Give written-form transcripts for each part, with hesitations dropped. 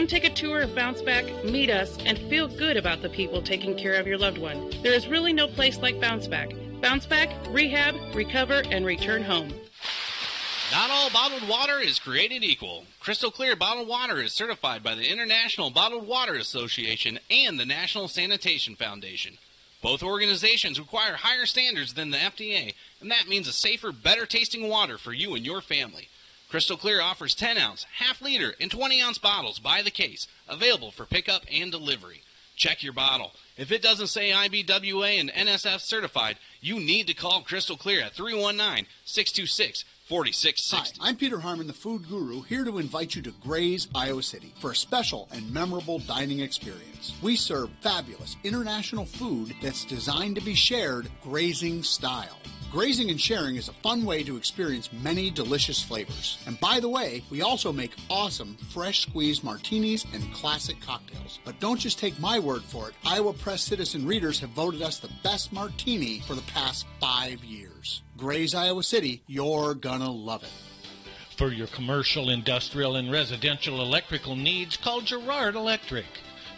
take a tour of Bounce Back, meet us, and feel good about the people taking care of your loved one. There is really no place like Bounce Back. Bounce Back, rehab, recover, and return home. Not all bottled water is created equal. Crystal Clear Bottled Water is certified by the International Bottled Water Association and the National Sanitation Foundation. Both organizations require higher standards than the FDA, and that means a safer, better-tasting water for you and your family. Crystal Clear offers 10-ounce, half-liter, and 20-ounce bottles by the case, available for pickup and delivery. Check your bottle. If it doesn't say IBWA and NSF certified, you need to call Crystal Clear at 319-626-4660. Hi, I'm Peter Harmon, the food guru, here to invite you to Gray's, Iowa City for a special and memorable dining experience. We serve fabulous international food that's designed to be shared grazing style. Grazing and sharing is a fun way to experience many delicious flavors. And by the way, we also make awesome fresh squeezed martinis and classic cocktails. But don't just take my word for it. Iowa Press Citizen readers have voted us the best martini for the past 5 years. Gray's, Iowa City, you're gonna love it. For your commercial, industrial, and residential electrical needs, call Girard Electric.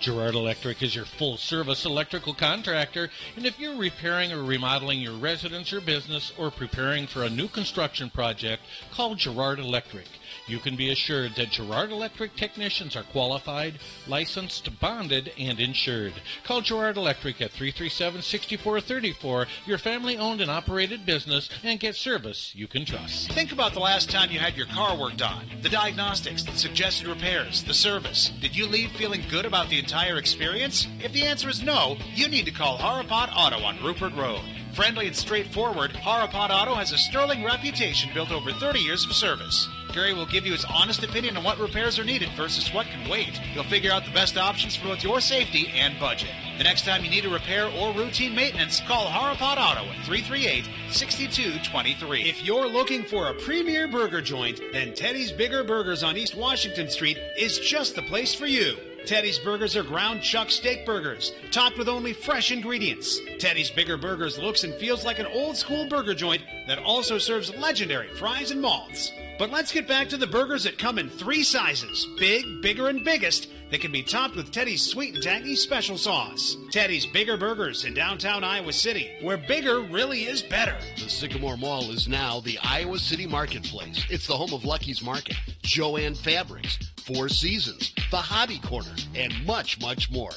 Girard Electric is your full-service electrical contractor, and if you're repairing or remodeling your residence or business or preparing for a new construction project, call Girard Electric. You can be assured that Girard Electric technicians are qualified, licensed, bonded, and insured. Call Girard Electric at 337-6434, your family-owned and operated business, and get service you can trust. Think about the last time you had your car worked on, the diagnostics, the suggested repairs, the service. Did you leave feeling good about the entire experience? If the answer is no, you need to call Harapot Auto on Rupert Road. Friendly and straightforward, Harapot Auto has a sterling reputation built over 30 years of service. Gary will give you his honest opinion on what repairs are needed versus what can wait. He'll figure out the best options for both your safety and budget. The next time you need a repair or routine maintenance, call Harapot Auto at 338-6223. If you're looking for a premier burger joint, then Teddy's Bigger Burgers on East Washington Street is just the place for you. Teddy's Burgers are ground chuck steak burgers, topped with only fresh ingredients. Teddy's Bigger Burgers looks and feels like an old-school burger joint that also serves legendary fries and malts. But let's get back to the burgers that come in 3 sizes, big, bigger, and biggest, that can be topped with Teddy's sweet and tangy special sauce. Teddy's Bigger Burgers in downtown Iowa City, where bigger really is better. The Sycamore Mall is now the Iowa City Marketplace. It's the home of Lucky's Market, Joann Fabrics, Four Seasons, the Hobby Corner, and much, much more.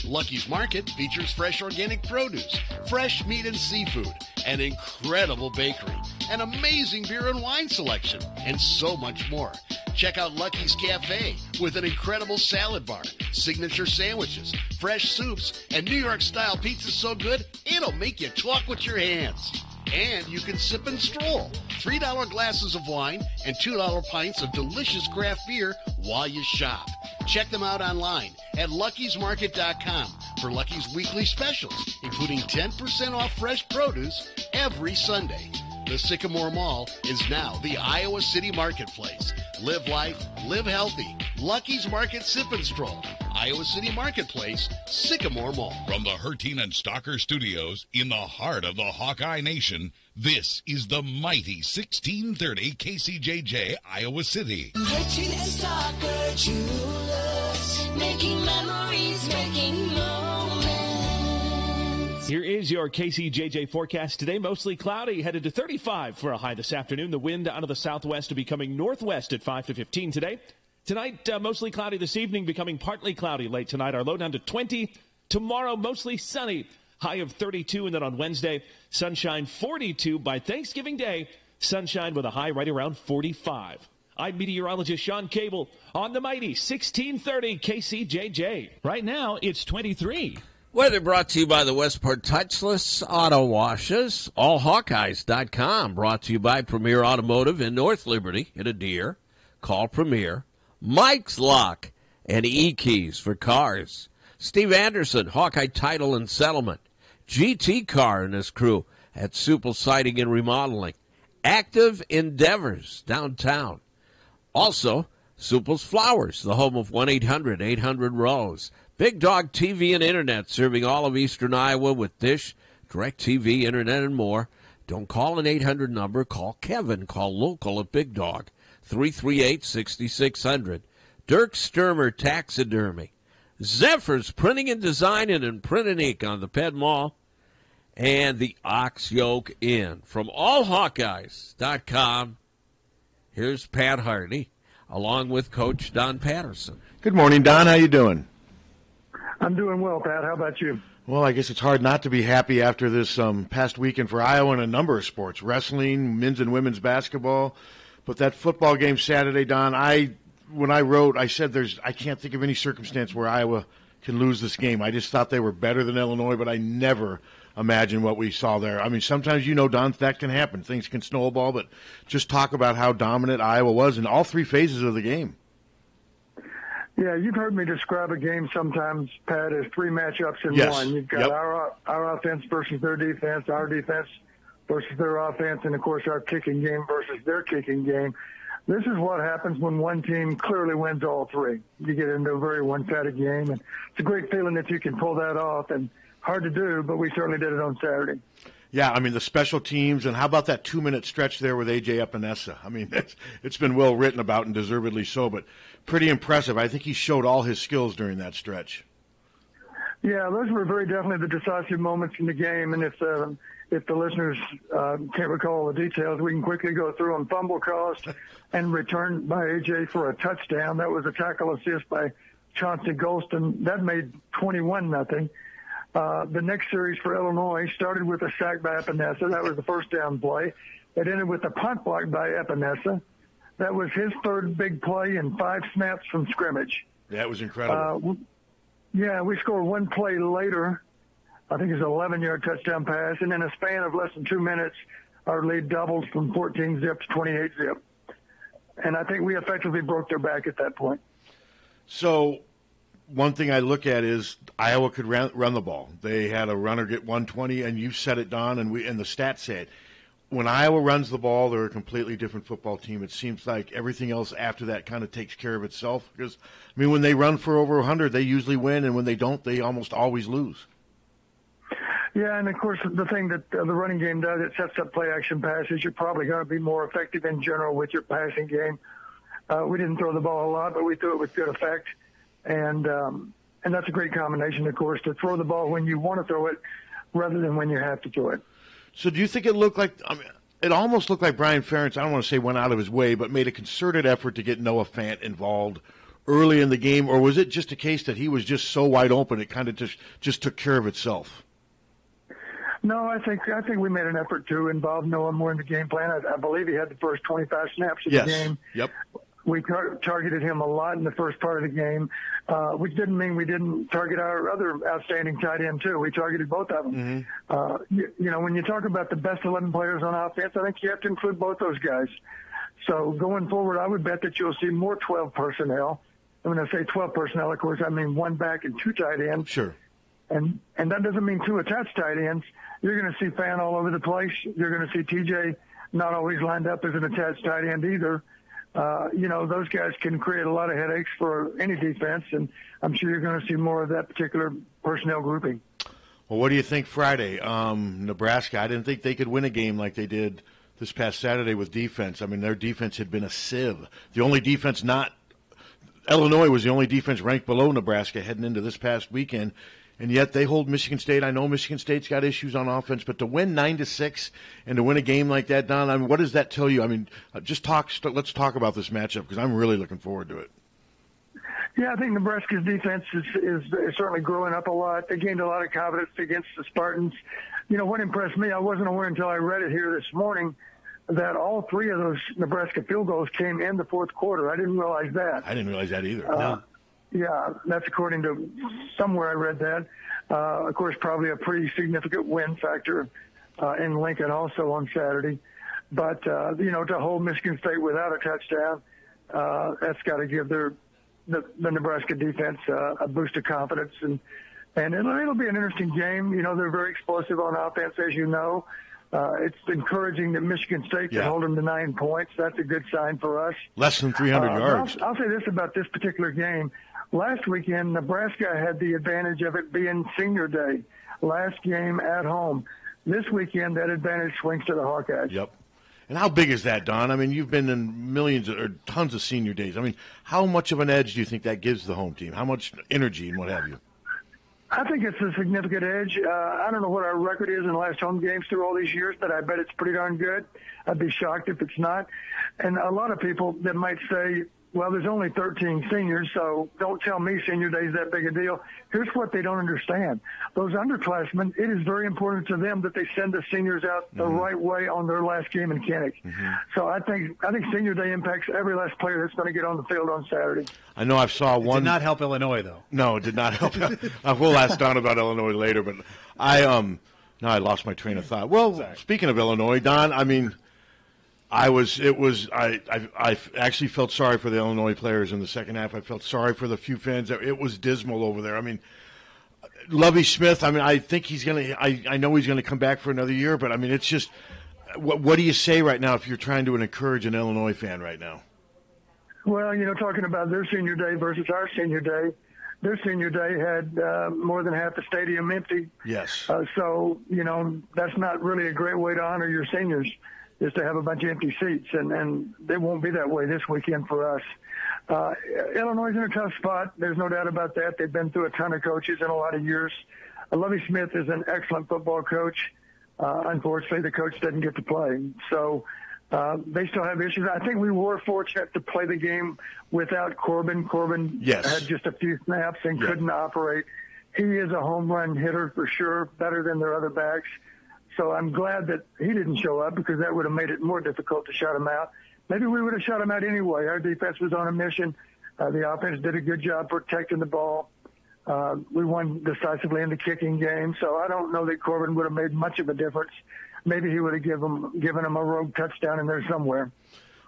Lucky's Market features fresh organic produce, fresh meat and seafood, an incredible bakery, an amazing beer and wine selection, and so much more. Check out Lucky's Cafe with an incredible salad bar, signature sandwiches, fresh soups, and New York-style pizza so good, it'll make you talk with your hands. And you can sip and stroll. $3 glasses of wine and $2 pints of delicious craft beer while you shop. Check them out online at Lucky'sMarket.com for Lucky's weekly specials, including 10% off fresh produce every Sunday. The Sycamore Mall is now the Iowa City Marketplace. Live life, live healthy. Lucky's Market Sip and Stroll. Iowa City Marketplace, Sycamore Mall. From the Harty and Stalker Studios in the heart of the Hawkeye Nation, this is the mighty 1630 KCJJ, Iowa City. Harty and Stalker Jewelers, making memories, making moments. Here is your KCJJ forecast today. Mostly cloudy, headed to 35 for a high this afternoon. The wind out of the southwest to becoming northwest at 5 to 15 today. Tonight, mostly cloudy this evening, becoming partly cloudy late tonight. Our low down to 20. Tomorrow, mostly sunny, high of 32. And then on Wednesday, sunshine 42. By Thanksgiving Day, sunshine with a high right around 45. I'm meteorologist Sean Cable on the mighty 1630 KCJJ. Right now, it's 23. Weather brought to you by the Westport Touchless Auto Washes. AllHawkeyes.com brought to you by Premier Automotive in North Liberty in Adair. Call Premier. Mike's Lock and E-Keys for cars. Steve Anderson, Hawkeye Title and Settlement. GT Car and his crew at Supple Siding and Remodeling. Active Endeavors downtown. Also, Supple's Flowers, the home of 1-800-800-ROSE. Big Dog TV and Internet, serving all of eastern Iowa with Dish, DirecTV, Internet, and more. Don't call an 800 number. Call Kevin. Call local at Big Dog. 338-6600. Dirk Sturmer Taxidermy, Zephyr's Printing and Designing and Print and Ink on the Ped Mall, and the Ox Yoke Inn. From AllHawkeyes.com, here's Pat Harty, along with Coach Don Patterson. Good morning, Don. How you doing? I'm doing well, Pat. How about you? Well, I guess it's hard not to be happy after this past weekend for Iowa in a number of sports, wrestling, men's and women's basketball. But that football game Saturday, Don, when I wrote, I said I can't think of any circumstance where Iowa can lose this game. I just thought they were better than Illinois, but I never imagined what we saw there. I mean, sometimes, Don, that can happen. Things can snowball, but just talk about how dominant Iowa was in all three phases of the game. Yeah, you've heard me describe a game sometimes, Pat, as three matchups in one. You've got our offense versus their defense, our defense versus their offense, and, of course, our kicking game versus their kicking game. This is what happens when one team clearly wins all three. You get into a very one-sided game, and it's a great feeling that you can pull that off, and hard to do, but we certainly did it on Saturday. Yeah, I mean, the special teams, and how about that 2-minute stretch there with A.J. Epinesa? I mean, it's been well written about and deservedly so, but pretty impressive. I think he showed all his skills during that stretch. Yeah, those were very definitely the decisive moments in the game, and if the listeners can't recall the details, we can quickly go through them. Fumble cost and return by A.J. for a touchdown. That was a tackle assist by Chauncey Golston. That made 21-0. The next series for Illinois started with a sack by Epinesa. That was the first down play. It ended with a punt block by Epinesa. That was his third big play in 5 snaps from scrimmage. That was incredible. We scored one play later. I think it was an 11-yard touchdown pass. And in a span of less than 2 minutes, our lead doubled from 14-zip to 28-zip. And I think we effectively broke their back at that point. So one thing I look at is Iowa could run the ball. They had a runner get 120, and you said it, Don, and the stats say it. When Iowa runs the ball, they're a completely different football team. It seems like everything else after that kind of takes care of itself. Because, I mean, when they run for over 100, they usually win, and when they don't, they almost always lose. Yeah, and, of course, the thing that the running game does, it sets up play-action passes. You're probably going to be more effective in general with your passing game. We didn't throw the ball a lot, but we threw it with good effect. And that's a great combination, of course, to throw the ball when you want to throw it rather than when you have to throw it. So do you think it looked like, it almost looked like Brian Ferentz, I don't want to say went out of his way, but made a concerted effort to get Noah Fant involved early in the game, or was it just a case that he was just so wide open it kind of just took care of itself? No, I think we made an effort to involve Noah more in the game plan. I believe he had the first 25 snaps of the game. Yep. We targeted him a lot in the first part of the game, which didn't mean we didn't target our other outstanding tight end, too. We targeted both of them. Mm-hmm. When you talk about the best 11 players on offense, I think you have to include both those guys. So going forward, I would bet that you'll see more 12 personnel. And when I say 12 personnel, of course, I mean 1 back and 2 tight ends. Sure. And that doesn't mean 2 attached tight ends. You're going to see Fan all over the place. You're going to see TJ not always lined up as an attached tight end either. Those guys can create a lot of headaches for any defense, and I'm sure you're going to see more of that particular personnel grouping. Well, what do you think Friday? Nebraska, I didn't think they could win a game like they did this past Saturday with defense. I mean, their defense had been a sieve. The only defense Illinois was the only defense ranked below Nebraska heading into this past weekend, and yet they hold Michigan State. I know Michigan State's got issues on offense, but to win 9-6 and to win a game like that, Don, I mean, what does that tell you? I mean, let's talk about this matchup because I'm really looking forward to it. Yeah, I think Nebraska's defense is certainly growing up a lot. They gained a lot of confidence against the Spartans. What impressed me, I wasn't aware until I read it here this morning, that all 3 of those Nebraska field goals came in the fourth quarter. I didn't realize that. I didn't realize that either. No. Yeah, that's according to somewhere I read that. Of course, probably a pretty significant win factor in Lincoln also on Saturday. But, to hold Michigan State without a touchdown, that's got to give the Nebraska defense a boost of confidence. And it'll be an interesting game. They're very explosive on offense, as you know. It's encouraging that Michigan State can hold them to 9 points. That's a good sign for us. Less than 300 yards. I'll say this about this particular game. Last weekend, Nebraska had the advantage of it being senior day. Last game at home. This weekend, that advantage swings to the Hawkeyes. Yep. And how big is that, Don? I mean, you've been in millions or tons of senior days. I mean, how much of an edge do you think that gives the home team? How much energy and what have you? I think it's a significant edge. I don't know what our record is in the last home games through all these years, but I bet it's pretty darn good. I'd be shocked if it's not. And a lot of people that might say, well, there's only 13 seniors, so don't tell me senior day is that big a deal. Here's what they don't understand. Those underclassmen, it is very important to them that they send the seniors out the right way on their last game in Kinnick. So I think senior day impacts every last player that's going to get on the field on Saturday. I know I saw one. It did not help Illinois, though. No, it did not help. We'll ask Don about Illinois later, but now I lost my train of thought. Well, speaking of Illinois, Don, I mean, I actually felt sorry for the Illinois players in the second half. I felt sorry for the few fans. It was dismal over there. I mean, Lovie Smith, I mean, I think he's going to – I know he's going to come back for another year, but, I mean, it's just what do you say right now if you're trying to encourage an Illinois fan right now? Well, talking about their senior day versus our senior day, their senior day had more than half the stadium empty. Yes. So, that's not really a great way to honor your seniors, is to have a bunch of empty seats, and they won't be that way this weekend for us. Illinois is in a tough spot. There's no doubt about that. They've been through a ton of coaches in a lot of years. Lovie Smith is an excellent football coach. Unfortunately, the coach doesn't get to play. So they still have issues. I think we were fortunate to play the game without Corbin. Corbin had just a few snaps and couldn't operate. He is a home run hitter for sure, better than their other backs. So I'm glad that he didn't show up, because that would have made it more difficult to shut him out. Maybe we would have shut him out anyway. Our defense was on a mission. The offense did a good job protecting the ball. We won decisively in the kicking game. So I don't know that Corbin would have made much of a difference. Maybe he would have given him a rogue touchdown in there somewhere.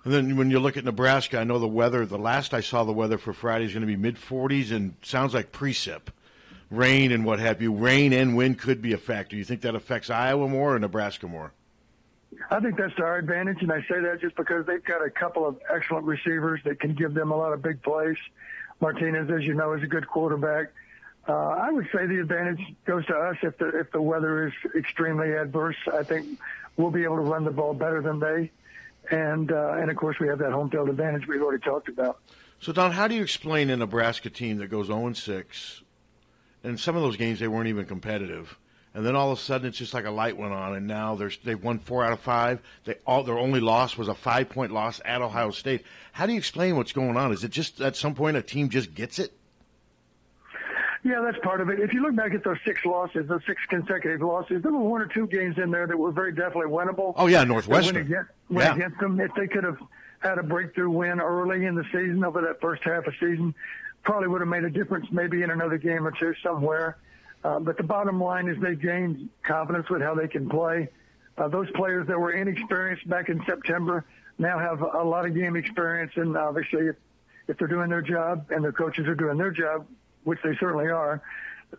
And then when you look at Nebraska, I know the weather, the last I saw the weather for Friday is going to be mid-40s and sounds like precip. Rain and what have you. Rain and wind could be a factor. You think that affects Iowa more or Nebraska more? I think that's to our advantage, and I say that just because they've got a couple of excellent receivers that can give them a lot of big plays. Martinez, as you know, is a good quarterback. I would say the advantage goes to us if the weather is extremely adverse. I think we'll be able to run the ball better than they, and of course we have that home field advantage we've already talked about. So, Don, how do you explain a Nebraska team that goes 0-6? And some of those games, they weren't even competitive. And then all of a sudden, it's just like a light went on, and now they've won 4 out of 5. Their only loss was a 5-point loss at Ohio State. How do you explain what's going on? Is it just at some point a team just gets it? Yeah, that's part of it. If you look back at those 6 losses, those 6 consecutive losses, there were 1 or 2 games in there that were very definitely winnable. Oh, yeah, Northwestern. Went against them. If they could have had a breakthrough win early in the season, over that first half of season, probably would have made a difference maybe in another game or two somewhere. But the bottom line is they've gained confidence with how they can play. Those players that were inexperienced back in September now have a lot of game experience, and obviously if they're doing their job and their coaches are doing their job, which they certainly are,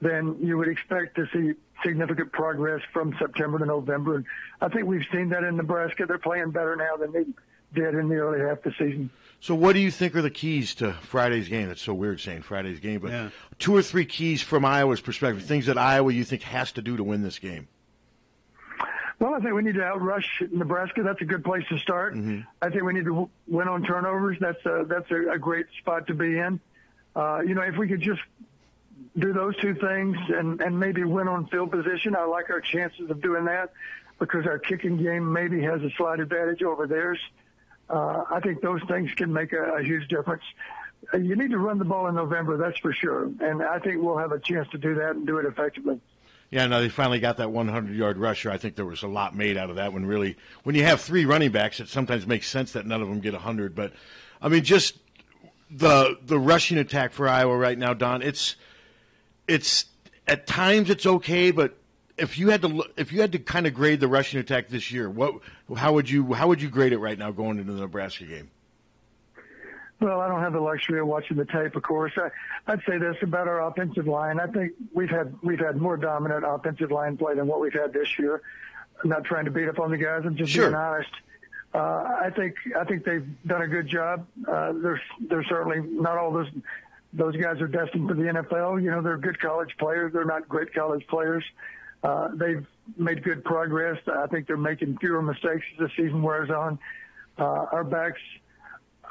then you would expect to see significant progress from September to November. And I think we've seen that in Nebraska. They're playing better now than they did in the early half of the season. So what do you think are the keys to Friday's game? It's so weird saying Friday's game, but 2 or 3 keys from Iowa's perspective, things that Iowa you think has to do to win this game. Well, I think we need to outrush Nebraska. That's a good place to start. I think we need to win on turnovers. That's a great spot to be in. If we could just do those 2 things and maybe win on field position, I like our chances of doing that, because our kicking game maybe has a slight advantage over theirs. I think those things can make a huge difference. You need to run the ball in November, that's for sure. And I think we'll have a chance to do that and do it effectively. Yeah, no, they finally got that 100-yard rusher. I think there was a lot made out of that one, really. When you have 3 running backs, it sometimes makes sense that none of them get 100. But, I mean, just the rushing attack for Iowa right now, Don, it's at times it's okay, but if you had to kind of grade the rushing attack this year, how would you grade it right now going into the Nebraska game? Well, I don't have the luxury of watching the tape, of course. I'd say this about our offensive line. I think we've had more dominant offensive line play than what we've had this year. I'm not trying to beat up on the guys. I'm just being honest. I think they've done a good job. They're certainly not all those guys are destined for the NFL. They're good college players. They're not great college players. They've made good progress. I think they're making fewer mistakes as the season wears on. Our backs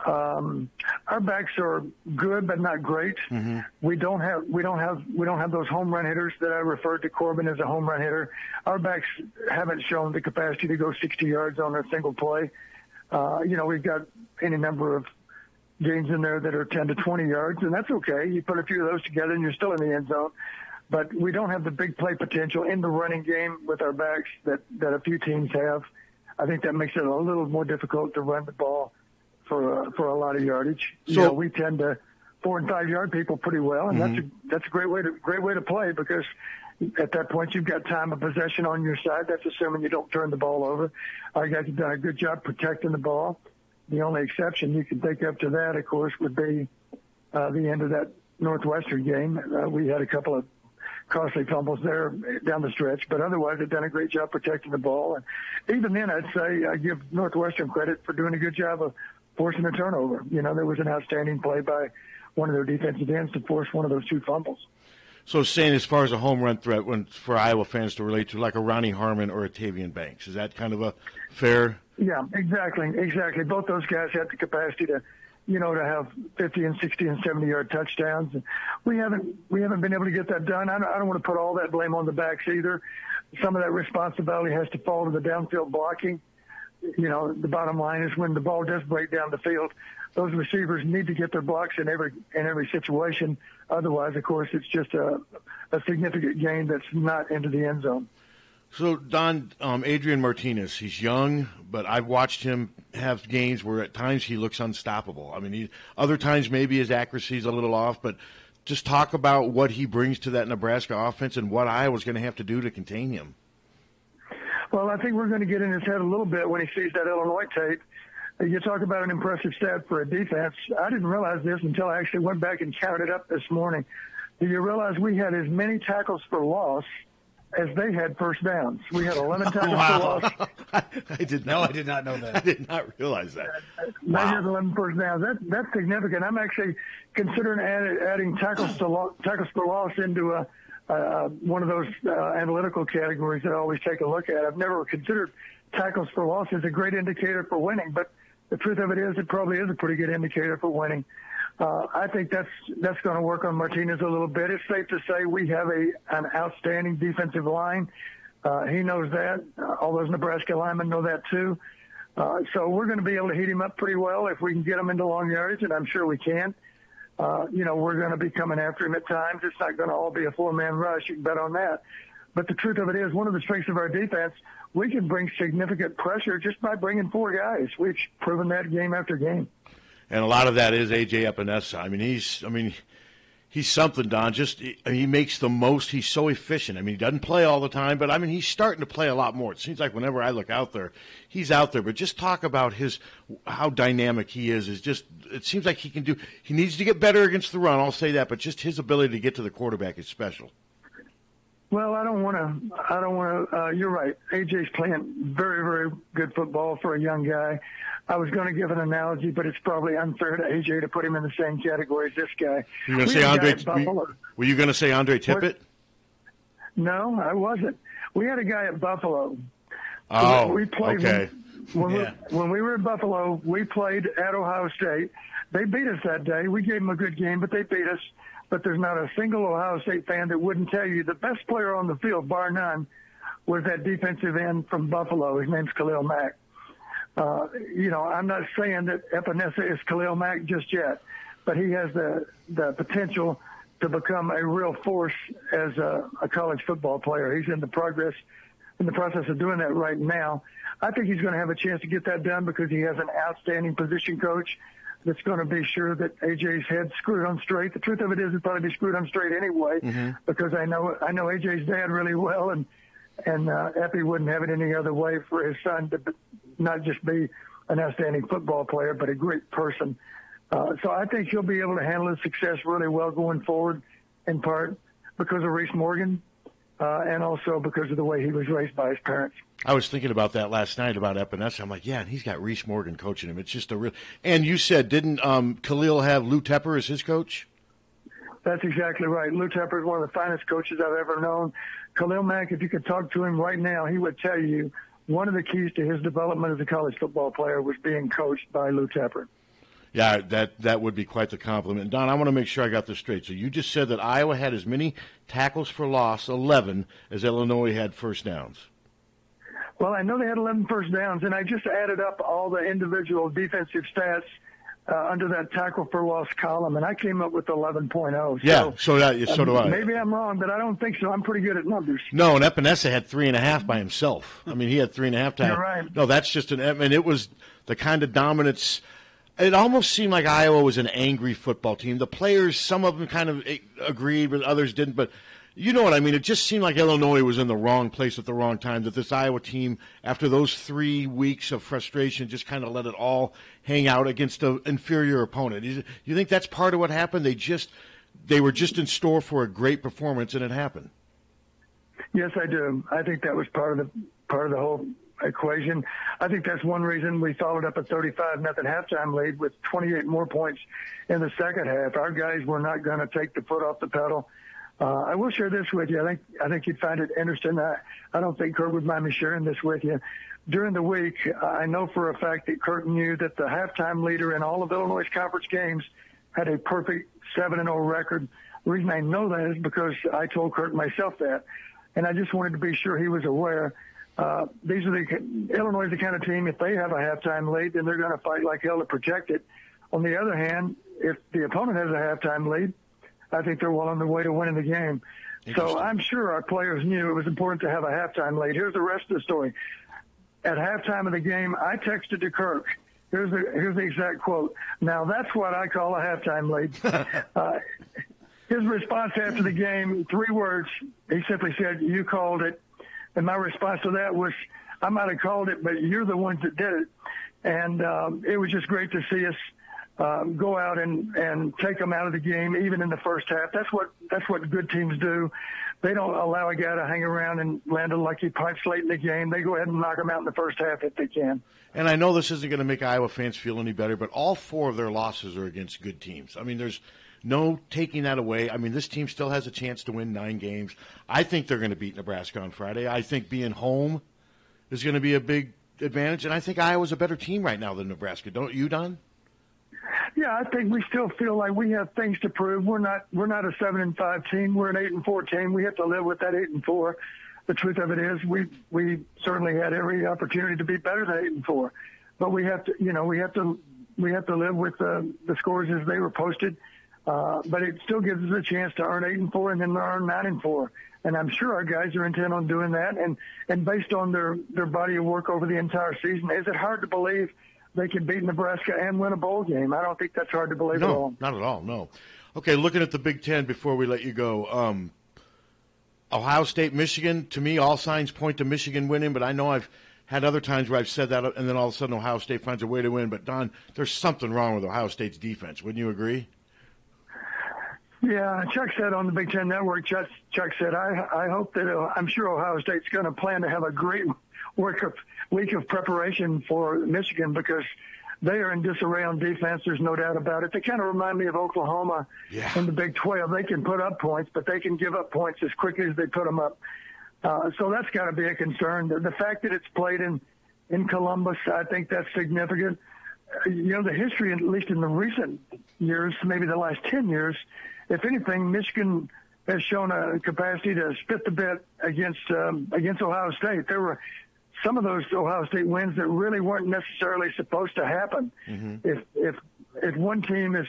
are good, but not great. Mm-hmm. We don't have those home run hitters that I referred to. Corbin as a home run hitter. Our backs haven't shown the capacity to go 60 yards on a single play. We've got any number of games in there that are 10 to 20 yards, and that's okay. You put a few of those together, and you're still in the end zone. But we don't have the big play potential in the running game with our backs that a few teams have. I think that makes it a little more difficult to run the ball for a lot of yardage. So we tend to 4 and 5 yard people pretty well, and that's a great way to play, because at that point you've got time of possession on your side. That's assuming you don't turn the ball over. Our guys have done a good job protecting the ball. The only exception you can think of to that, of course, would be the end of that Northwestern game. We had a couple of costly fumbles there down the stretch, but otherwise they've done a great job protecting the ball. And even then, I'd say I give Northwestern credit for doing a good job of forcing a turnover. There was an outstanding play by one of their defensive ends to force one of those 2 fumbles. So saying as far as a home run threat for Iowa fans to relate to, like a Ronnie Harmon or a Tavian Banks, is that kind of a fair? Yeah, exactly. Both those guys have the capacity to have 50 and 60 and 70-yard touchdowns. And we haven't been able to get that done. I don't want to put all that blame on the backs either. Some of that responsibility has to fall to the downfield blocking. The bottom line is when the ball does break down the field, those receivers need to get their blocks in every situation. Otherwise, of course, it's just a significant gain that's not into the end zone. So, Don, Adrian Martinez, he's young, but I've watched him have games where at times he looks unstoppable. I mean, other times maybe his accuracy is a little off, but just talk about what he brings to that Nebraska offense and what Iowa's going to have to do to contain him. Well, I think we're going to get in his head a little bit when he sees that Illinois tape. You talk about an impressive stat for a defense. I didn't realize this until I actually went back and counted it up this morning. Do you realize we had as many tackles for loss as they had first downs? We had 11 tackles for loss. I did not know that. I did not realize that. They had 11 first downs. That's significant. I'm actually considering adding tackles for loss into one of those analytical categories that I always take a look at. I've never considered tackles for loss as a great indicator for winning, but the truth of it is it probably is a pretty good indicator for winning. I think that's going to work on Martinez a little bit. It's safe to say we have an outstanding defensive line. He knows that. All those Nebraska linemen know that too. So we're going to be able to heat him up pretty well if we can get him into long yardage, and I'm sure we can. We're going to be coming after him at times. It's not going to all be a 4-man rush. You can bet on that. But the truth of it is, one of the strengths of our defense, we can bring significant pressure just by bringing 4 guys. We've proven that game after game. And a lot of that is A.J. Epinesa. He's something, Don. He makes the most. He's so efficient. He doesn't play all the time, but he's starting to play a lot more. It seems like whenever I look out there, he's out there. But just talk about how dynamic he is. It seems like he can do. He needs to get better against the run. I'll say that, but just his ability to get to the quarterback is special. Well, I don't want to. You're right. AJ's playing very, very good football for a young guy. I was going to give an analogy, but it's probably unfair to AJ to put him in the same category as this guy. Were you going to say Andre Tippett? No, I wasn't. We had a guy at Buffalo. Oh, we played okay. When we were at Buffalo, we played at Ohio State. They beat us that day. We gave them a good game, but they beat us. But there's not a single Ohio State fan that wouldn't tell you the best player on the field, bar none, was that defensive end from Buffalo. His name's Khalil Mack. I'm not saying that Epinesa is Khalil Mack just yet, but he has the potential to become a real force as a college football player. He's in the process of doing that right now. I think he's going to have a chance to get that done because he has an outstanding position coach that's going to be sure that AJ's head's screwed on straight. The truth of it is it'd probably be screwed on straight anyway, because I know AJ's dad really well, and Epi wouldn't have it any other way for his son to not just be an outstanding football player, but a great person. So I think he'll be able to handle his success really well going forward, in part because of Reese Morgan, and also because of the way he was raised by his parents. I was thinking about that last night about Epinesa. I'm like, yeah, and he's got Reese Morgan coaching him. It's just a real. And you said, didn't Khalil have Lou Tepper as his coach? That's exactly right. Lou Tepper is one of the finest coaches I've ever known. Khalil Mack, if you could talk to him right now, he would tell you one of the keys to his development as a college football player was being coached by Lou Tepper. Yeah, that would be quite the compliment. Don, I want to make sure I got this straight. So you just said that Iowa had as many tackles for loss, 11, as Illinois had first downs. Well, I know they had 11 first downs, and I just added up all the individual defensive stats under that tackle for loss column, and I came up with 11.0. Yeah, so do I. Maybe I'm wrong, but I don't think so. I'm pretty good at numbers. No, and Epinesa had 3.5 by himself. I mean, he had 3.5 times. You're right. No, that's just it was the kind of dominance. It almost seemed like Iowa was an angry football team. The players, some of them kind of agreed, but others didn't. But you know what I mean? It just seemed like Illinois was in the wrong place at the wrong time, that this Iowa team, after those 3 weeks of frustration, just kind of let it all hang out against an inferior opponent. You think that's part of what happened? They were just in store for a great performance, and it happened. Yes, I do. I think that was part of the whole equation. I think that's one reason we followed up a 35-0 halftime lead with 28 more points in the second half. Our guys were not going to take the foot off the pedal. I will share this with you. I think you'd find it interesting. I don't think Kurt would mind me sharing this with you. During the week, I know for a fact that Kurt knew that the halftime leader in all of Illinois' conference games had a perfect 7-0 record. The reason I know that is because I told Kurt myself that, and I just wanted to be sure he was aware. Illinois is the kind of team, if they have a halftime lead, then they're going to fight like hell to protect it. On the other hand, if the opponent has a halftime lead, I think they're well on their way to winning the game. So I'm sure our players knew it was important to have a halftime lead. Here's the rest of the story. At halftime of the game, I texted to Kirk. Here's the exact quote. Now, that's what I call a halftime lead. His response after the game, 3 words. He simply said, "You called it." And my response to that was, "I might have called it, but you're the ones that did it." And it was just great to see us go out and take them out of the game, even in the first half. That's what good teams do. They don't allow a guy to hang around and land a lucky punch late in the game. They go ahead and knock them out in the first half if they can. And I know this isn't going to make Iowa fans feel any better, but all 4 of their losses are against good teams. I mean, there's no taking that away. I mean, this team still has a chance to win 9 games. I think they're going to beat Nebraska on Friday. I think being home is going to be a big advantage, and I think Iowa's a better team right now than Nebraska. Don't you, Don? Yeah, I think we still feel like we have things to prove. We're not a 7-5 team. We're an 8-4 team. We have to live with that 8-4. The truth of it is, we certainly had every opportunity to be better than 8-4, but we have to live with the scores as they were posted. But it still gives us a chance to earn 8-4 and then earn 9-4. And I'm sure our guys are intent on doing that. And based on their body of work over the entire season, is it hard to believe they can beat Nebraska and win a bowl game? I don't think that's hard to believe at all. No, not at all, no. Okay, looking at the Big Ten before we let you go, Ohio State, Michigan, to me, all signs point to Michigan winning, but I know I've had other times where I've said that, and then all of a sudden Ohio State finds a way to win. But, Don, there's something wrong with Ohio State's defense. Wouldn't you agree? Yeah, Chuck said on the Big Ten Network, Chuck said, I hope that I'm sure Ohio State's going to plan to have a great week of preparation for Michigan, because they are in disarray on defense. There's no doubt about it. They kind of remind me of Oklahoma in the Big 12. They can put up points, but they can give up points as quickly as they put them up. So that's got to be a concern. The fact that it's played in Columbus, I think that's significant. The history, at least in the recent years, maybe the last 10 years, if anything, Michigan has shown a capacity to spit the bit against Ohio State. There were some of those Ohio State wins that really weren't necessarily supposed to happen. Mm-hmm. If one team has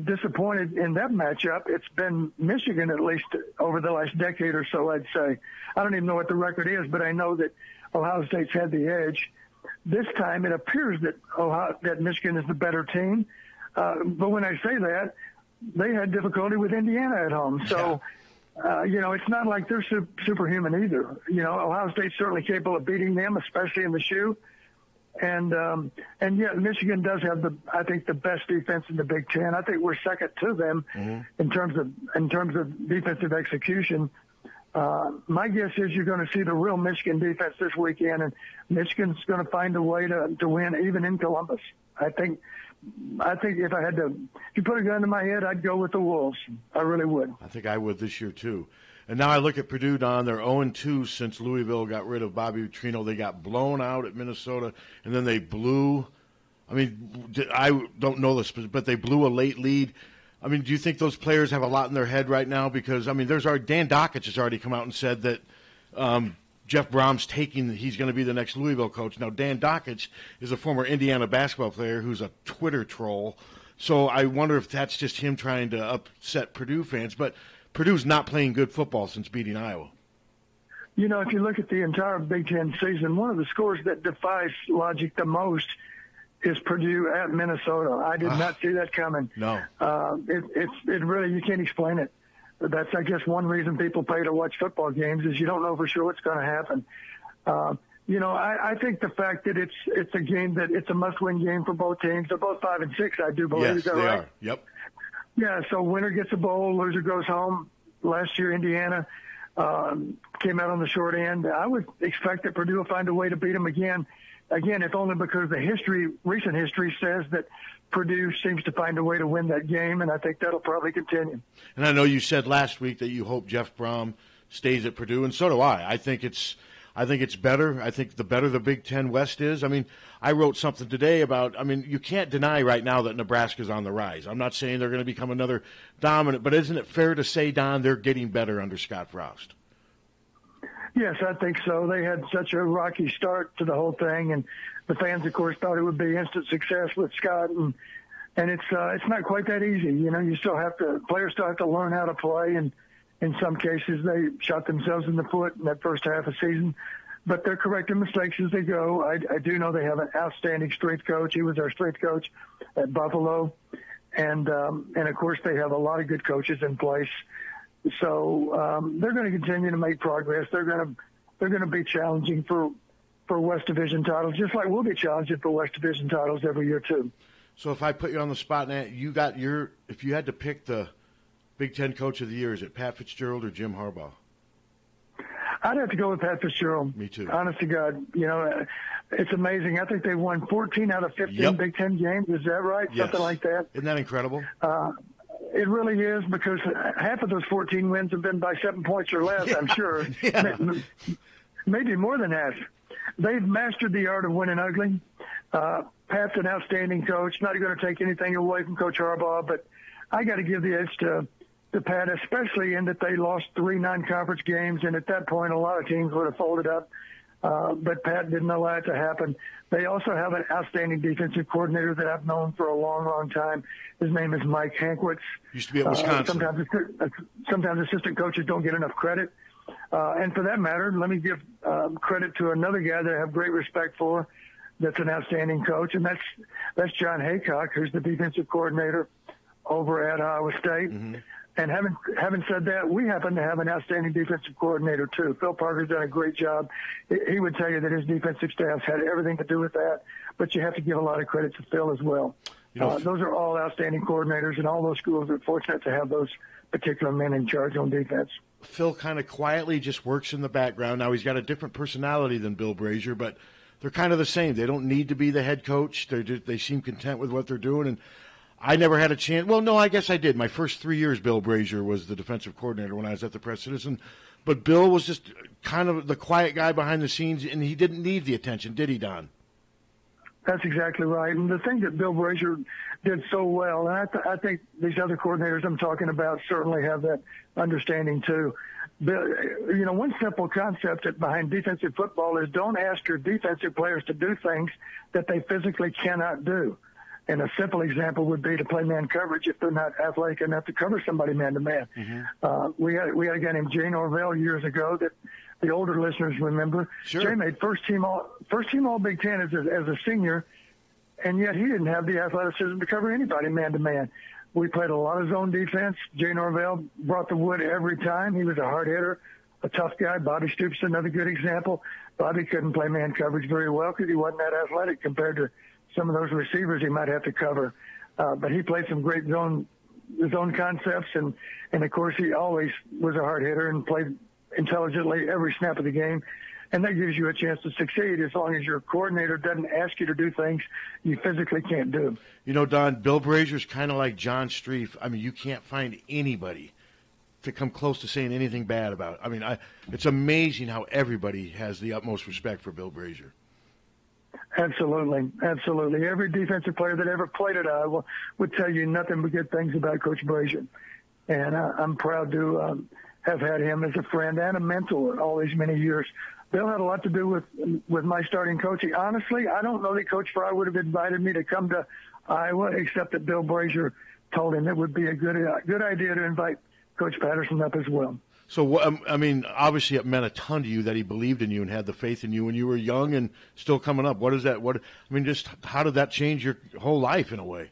disappointed in that matchup, it's been Michigan, at least over the last decade or so, I'd say. I don't even know what the record is, but I know that Ohio State's had the edge. This time it appears that Michigan is the better team. But when I say that, they had difficulty with Indiana at home. So, it's not like they're superhuman either. Ohio State's certainly capable of beating them, especially in the shoe. And yet Michigan does have I think the best defense in the Big Ten. I think we're second to them in terms of defensive execution. My guess is you're going to see the real Michigan defense this weekend, and Michigan's going to find a way to win even in Columbus. I think I think if you put a gun to my head, I'd go with the Wolves. I really would. I think I would this year too. And now I look at Purdue, Don. They're 0-2 since Louisville got rid of Bobby Petrino. They got blown out at Minnesota, and then they blew. I mean, I don't know this, but they blew a late lead. I mean, do you think those players have a lot in their head right now? Because, I mean, Dan Dockich has already come out and said that Jeff Brom's he's going to be the next Louisville coach. Now, Dan Dockich is a former Indiana basketball player who's a Twitter troll. So I wonder if that's just him trying to upset Purdue fans. But Purdue's not playing good football since beating Iowa. You know, if you look at the entire Big Ten season, one of the scores that defies logic the most is Purdue at Minnesota. I did not see that coming. No. It really, you can't explain it. That's, I guess, one reason people pay to watch football games is you don't know for sure what's going to happen. You know, I think the fact that it's a game that it's a must-win game for both teams. They're both 5-6, I do believe. Yes, is that they right? are. Yep. Yeah, so winner gets a bowl, loser goes home. Last year, Indiana came out on the short end. I would expect that Purdue will find a way to beat them again. Again, if only because recent history says that Purdue seems to find a way to win that game, and I think that'll probably continue. And I know you said last week that you hope Jeff Brom stays at Purdue, and so do I. I think it's better. I think the better the Big Ten West is. I mean, I wrote something today about, I mean, you can't deny right now that Nebraska's on the rise. I'm not saying they're going to become another dominant, but isn't it fair to say, Don, they're getting better under Scott Frost? Yes, I think so. They had such a rocky start to the whole thing, and the fans, of course, thought it would be instant success with Scott, and it's not quite that easy. You know, players still have to learn how to play, and in some cases they shot themselves in the foot in that first half of the season. But they're correcting mistakes as they go. I do know they have an outstanding strength coach. He was our strength coach at Buffalo, and of course they have a lot of good coaches in place. So they're going to continue to make progress. They're going to be challenging for West Division titles, just like we'll be challenging for West Division titles every year too. So if I put you on the spot, Nat, if you had to pick the Big Ten Coach of the Year, is it Pat Fitzgerald or Jim Harbaugh? I'd have to go with Pat Fitzgerald. Me too. Honest to God, you know, it's amazing. I think they won 14 out of 15 Big Ten games. Is that right? Yes. Something like that. Isn't that incredible? It really is, because half of those 14 wins have been by 7 points or less, I'm sure. Maybe more than half. They've mastered the art of winning ugly. Pat's an outstanding coach. Not going to take anything away from Coach Harbaugh, but I got to give the edge to Pat, especially in that they lost 3 non-conference games, and at that point a lot of teams would have folded up. But Pat didn't allow it to happen. They also have an outstanding defensive coordinator that I've known for a long, long time. His name is Mike Hankwitz. Used to be at Wisconsin. Sometimes assistant coaches don't get enough credit. And for that matter, let me give credit to another guy that I have great respect for that's an outstanding coach, and that's John Haycock, who's the defensive coordinator over at Iowa State. Mm-hmm. And having said that, we happen to have an outstanding defensive coordinator too. Phil Parker's done a great job. He would tell you that his defensive staff had everything to do with that, but you have to give a lot of credit to Phil as well. Those are all outstanding coordinators, and all those schools are fortunate to have those particular men in charge on defense. Phil kind of quietly just works in the background. Now, he's got a different personality than Bill Brazier, but they're kind of the same. They don't need to be the head coach. They seem content with what they're doing, and I never had a chance. Well, no, I guess I did. My first 3 years, Bill Brazier was the defensive coordinator when I was at the Press-Citizen. But Bill was just kind of the quiet guy behind the scenes, and he didn't need the attention, did he, Don? That's exactly right. And the thing that Bill Brazier did so well, and I think these other coordinators I'm talking about certainly have that understanding too. You know, one simple concept behind defensive football is don't ask your defensive players to do things that they physically cannot do. And a simple example would be to play man coverage if they're not athletic enough to cover somebody man-to-man. Mm-hmm. We had a guy named Jay Norvell years ago that the older listeners remember. Sure. Jay made first team all Big Ten as a senior, and yet he didn't have the athleticism to cover anybody man-to-man. We played a lot of zone defense. Jay Norvell brought the wood every time. He was a hard hitter, a tough guy. Bobby Stoops, another good example. Bobby couldn't play man coverage very well because he wasn't that athletic compared to some of those receivers he might have to cover. But he played some great zone concepts, and of course he always was a hard hitter and played intelligently every snap of the game. and that gives you a chance to succeed as long as your coordinator doesn't ask you to do things you physically can't do. You know, Don, Bill Brazier's kind of like John Streif. I mean, you can't find anybody to come close to saying anything bad about it. I mean, it's amazing how everybody has the utmost respect for Bill Brazier. Absolutely, absolutely. Every defensive player that ever played at Iowa would tell you nothing but good things about Coach Brazier. And I'm proud to have had him as a friend and a mentor all these many years. Bill had a lot to do with my starting coaching. Honestly, I don't know that Coach Fry would have invited me to come to Iowa, except that Bill Brazier told him it would be a good idea to invite Coach Patterson up as well. So, I mean, obviously it meant a ton to you that he believed in you and had the faith in you when you were young and still coming up. What is that? Just how did that change your whole life in a way?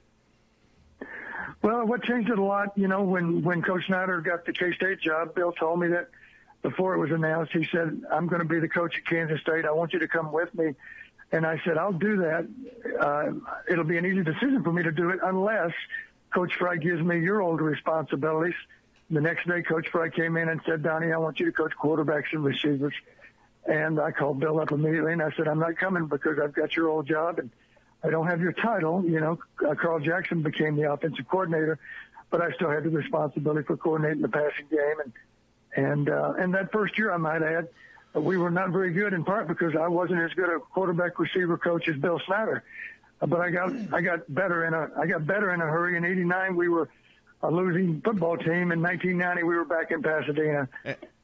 Well, what changed it a lot, when Coach Snyder got the K-State job, Bill told me that before it was announced, he said, I'm going to be the coach at Kansas State. I want you to come with me. And I said, I'll do that. It'll be an easy decision for me to do it unless Coach Fry gives me your old responsibilities. The next day, Coach Fry came in and said, Donnie, I want you to coach quarterbacks and receivers. And I called Bill up immediately, and I said, I'm not coming because I've got your old job, and I don't have your title. Carl Jackson became the offensive coordinator, but I still had the responsibility for coordinating the passing game. And that first year, I might add, we were not very good, in part because I wasn't as good a quarterback receiver coach as Bill Snyder. But I got better in a hurry. In '89, we were a losing football team. In 1990, we were back in Pasadena.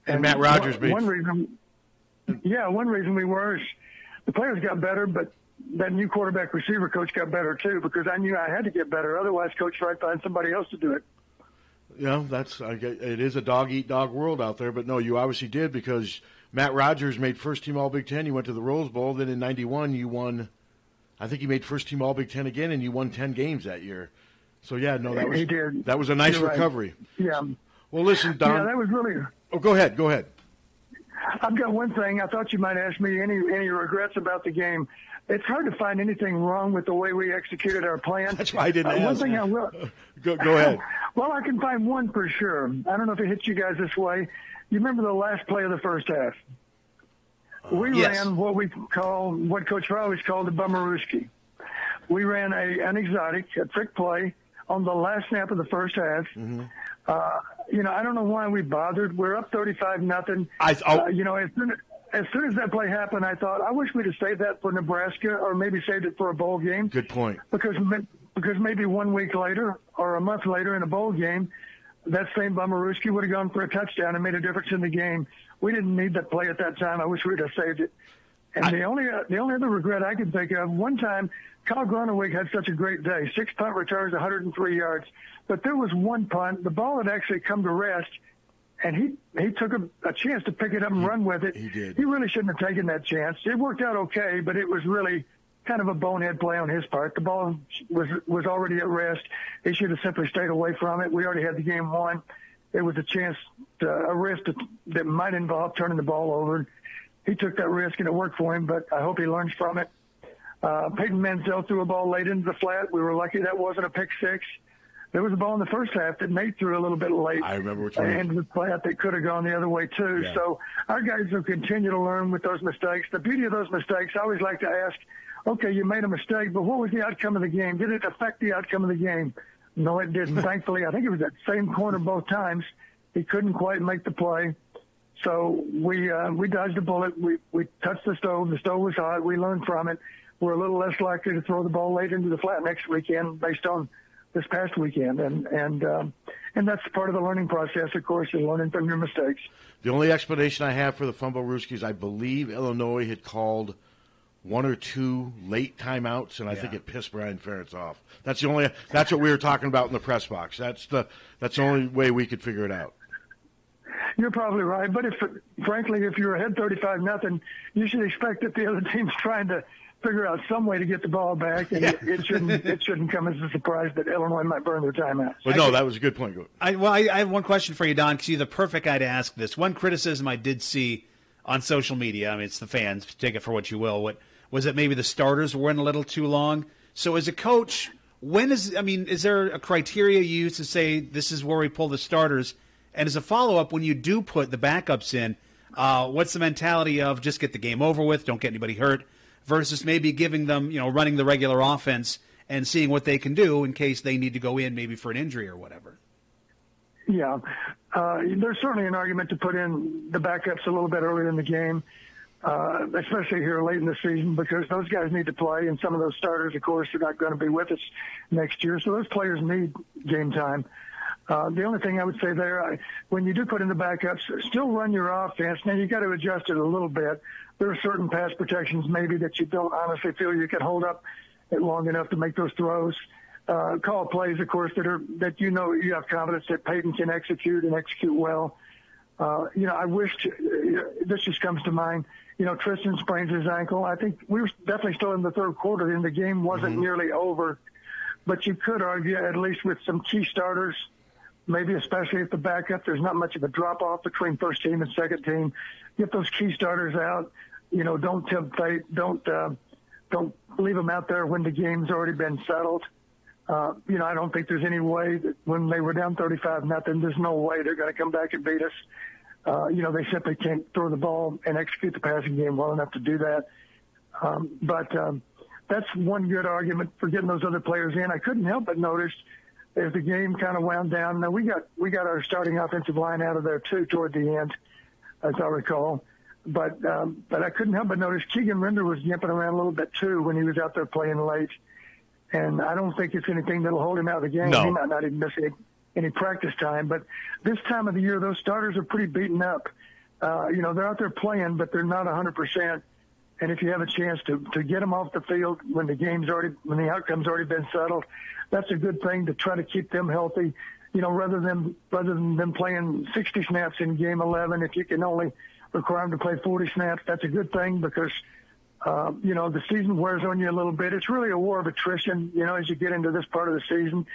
And Matt Rogers one reason we were is the players got better, but that new quarterback receiver coach got better too, because I knew I had to get better. Otherwise, Coach Fry find somebody else to do it. It is a dog-eat-dog world out there, but no, you obviously did, because Matt Rogers made first-team All-Big Ten. You went to the Rose Bowl. Then in '91, you won. I think you made first-team All-Big Ten again, and you won 10 games that year. So, he did. That was a nice recovery. Right. Yeah. Well, listen, Don. Yeah, that was really. Oh, go ahead. I've got one thing. I thought you might ask me any regrets about the game. It's hard to find anything wrong with the way we executed our plan. That's why I didn't ask. One thing I will. Go ahead. Well, I can find one for sure. I don't know if it hit you guys this way. You remember the last play of the first half? We ran what Coach Fry always called a bummerooski. We ran an exotic, a trick play on the last snap of the first half. Mm-hmm. I don't know why we bothered. We're up 35-0. As soon as that play happened, I thought, I wish we'd have saved that for Nebraska, or maybe saved it for a bowl game. Good point. Because maybe 1 week later or a month later in a bowl game, that same Bummerooski would have gone for a touchdown and made a difference in the game. We didn't need that play at that time. I wish we'd have saved it. And the only other regret I can think of, one time, Kyle Gronewig had such a great day. 6 punt returns, 103 yards. But there was one punt. The ball had actually come to rest, and he took a chance to pick it up and run with it. He did. He really shouldn't have taken that chance. It worked out okay, but it was really kind of a bonehead play on his part. The ball was already at rest. He should have simply stayed away from it. We already had the game won. It was a risk that might involve turning the ball over. He took that risk, and it worked for him, but I hope he learns from it. Peyton Mansell threw a ball late into the flat. We were lucky that wasn't a pick six. There was a ball in the first half that Nate threw a little bit late. I remember which one. Into the flat that could have gone the other way, too. Yeah. So our guys will continue to learn with those mistakes. The beauty of those mistakes, I always like to ask, okay, you made a mistake, but what was the outcome of the game? Did it affect the outcome of the game? No, it didn't. Thankfully, I think it was that same corner both times. He couldn't quite make the play. So we dodged a bullet. We touched the stove. The stove was hot. We learned from it. We're a little less likely to throw the ball late into the flat next weekend based on this past weekend. And that's part of the learning process, of course, is learning from your mistakes. The only explanation I have for the fumble Rooskies, I believe Illinois had called 1 or 2 late timeouts, and I think it pissed Brian Ferentz off. That's what we were talking about in the press box. That's the only way we could figure it out. You're probably right, but frankly, if you're ahead 35-0, you should expect that the other team's trying to figure out some way to get the ball back, and it shouldn't come as a surprise that Illinois might burn their timeouts. But no, that was a good point. I have one question for you, Don, because you're the perfect guy to ask this. One criticism I did see on social media, I mean, it's the fans, take it for what you will, was that maybe the starters went a little too long. So as a coach, is there a criteria you use to say this is where we pull the starters? And as a follow-up, when you do put the backups in, What's the mentality of just get the game over with, don't get anybody hurt, versus maybe giving them, running the regular offense and seeing what they can do in case they need to go in maybe for an injury or whatever? Yeah. There's certainly an argument to put in the backups a little bit earlier in the game, especially here late in the season, because those guys need to play, and some of those starters, of course, are not going to be with us next year. So those players need game time. The only thing I would say there, when you do put in the backups, still run your offense. Now, you got to adjust it a little bit. There are certain pass protections maybe that you don't honestly feel you can hold up it long enough to make those throws. Call plays, of course, that you have confidence that Peyton can execute and execute well. I wished, this just comes to mind, Tristan sprains his ankle. I think we were definitely still in the third quarter, and the game wasn't nearly over. But you could argue, at least with some key starters, maybe especially at the backup, there's not much of a drop-off between first team and second team. Get those key starters out. Don't tempt fate. Don't leave them out there when the game's already been settled. I don't think there's any way that when they were down 35-0, there's no way they're going to come back and beat us. They simply can't throw the ball and execute the passing game well enough to do that. But that's one good argument for getting those other players in. I couldn't help but notice as the game kind of wound down. Now we got our starting offensive line out of there too toward the end, as I recall. But I couldn't help but notice Keegan Render was yimping around a little bit too when he was out there playing late. And I don't think it's anything that'll hold him out of the game. No. He might not even miss any practice time. But this time of the year, those starters are pretty beaten up. They're out there playing, but they're not 100%. And if you have a chance to get them off the field when the outcome's already been settled, that's a good thing to try to keep them healthy. Rather than them playing 60 snaps in game 11, if you can only require them to play 40 snaps, that's a good thing because the season wears on you a little bit. It's really a war of attrition, as you get into this part of the season,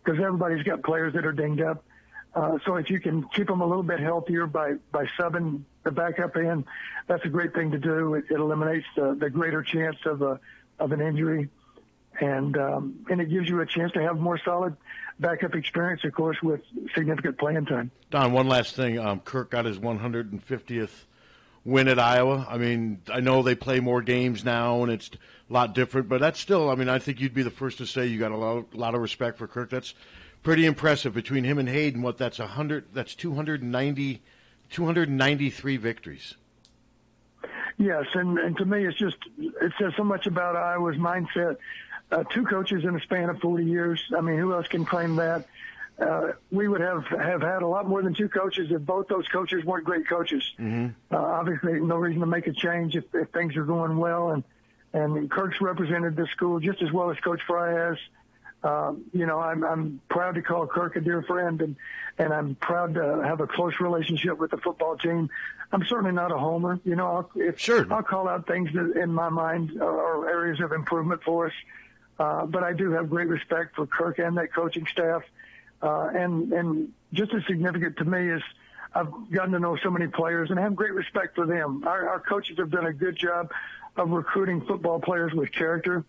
because everybody's got players that are dinged up. So if you can keep them a little bit healthier by subbing the backup in, that's a great thing to do. It eliminates the greater chance of an injury, and it gives you a chance to have more solid backup experience, of course, with significant playing time. Don, one last thing. Kirk got his 150th win at Iowa. I mean, I know they play more games now, and it's a lot different, but that's still, I think you'd be the first to say you got a lot of respect for Kirk. That's pretty impressive between him and Hayden. That's 293 victories. Yes, and to me, it says so much about Iowa's mindset. 2 coaches in a span of 40 years. Who else can claim that? We would have had a lot more than 2 coaches if both those coaches weren't great coaches. Mm-hmm. Obviously, no reason to make a change if things are going well. And Kirk's represented this school just as well as Coach Fry has. I'm proud to call Kirk a dear friend, and I'm proud to have a close relationship with the football team. I'm certainly not a homer. I'll call out things that in my mind are areas of improvement for us. But I do have great respect for Kirk and that coaching staff. And just as significant to me is I've gotten to know so many players and I have great respect for them. Our coaches have done a good job of recruiting football players with character.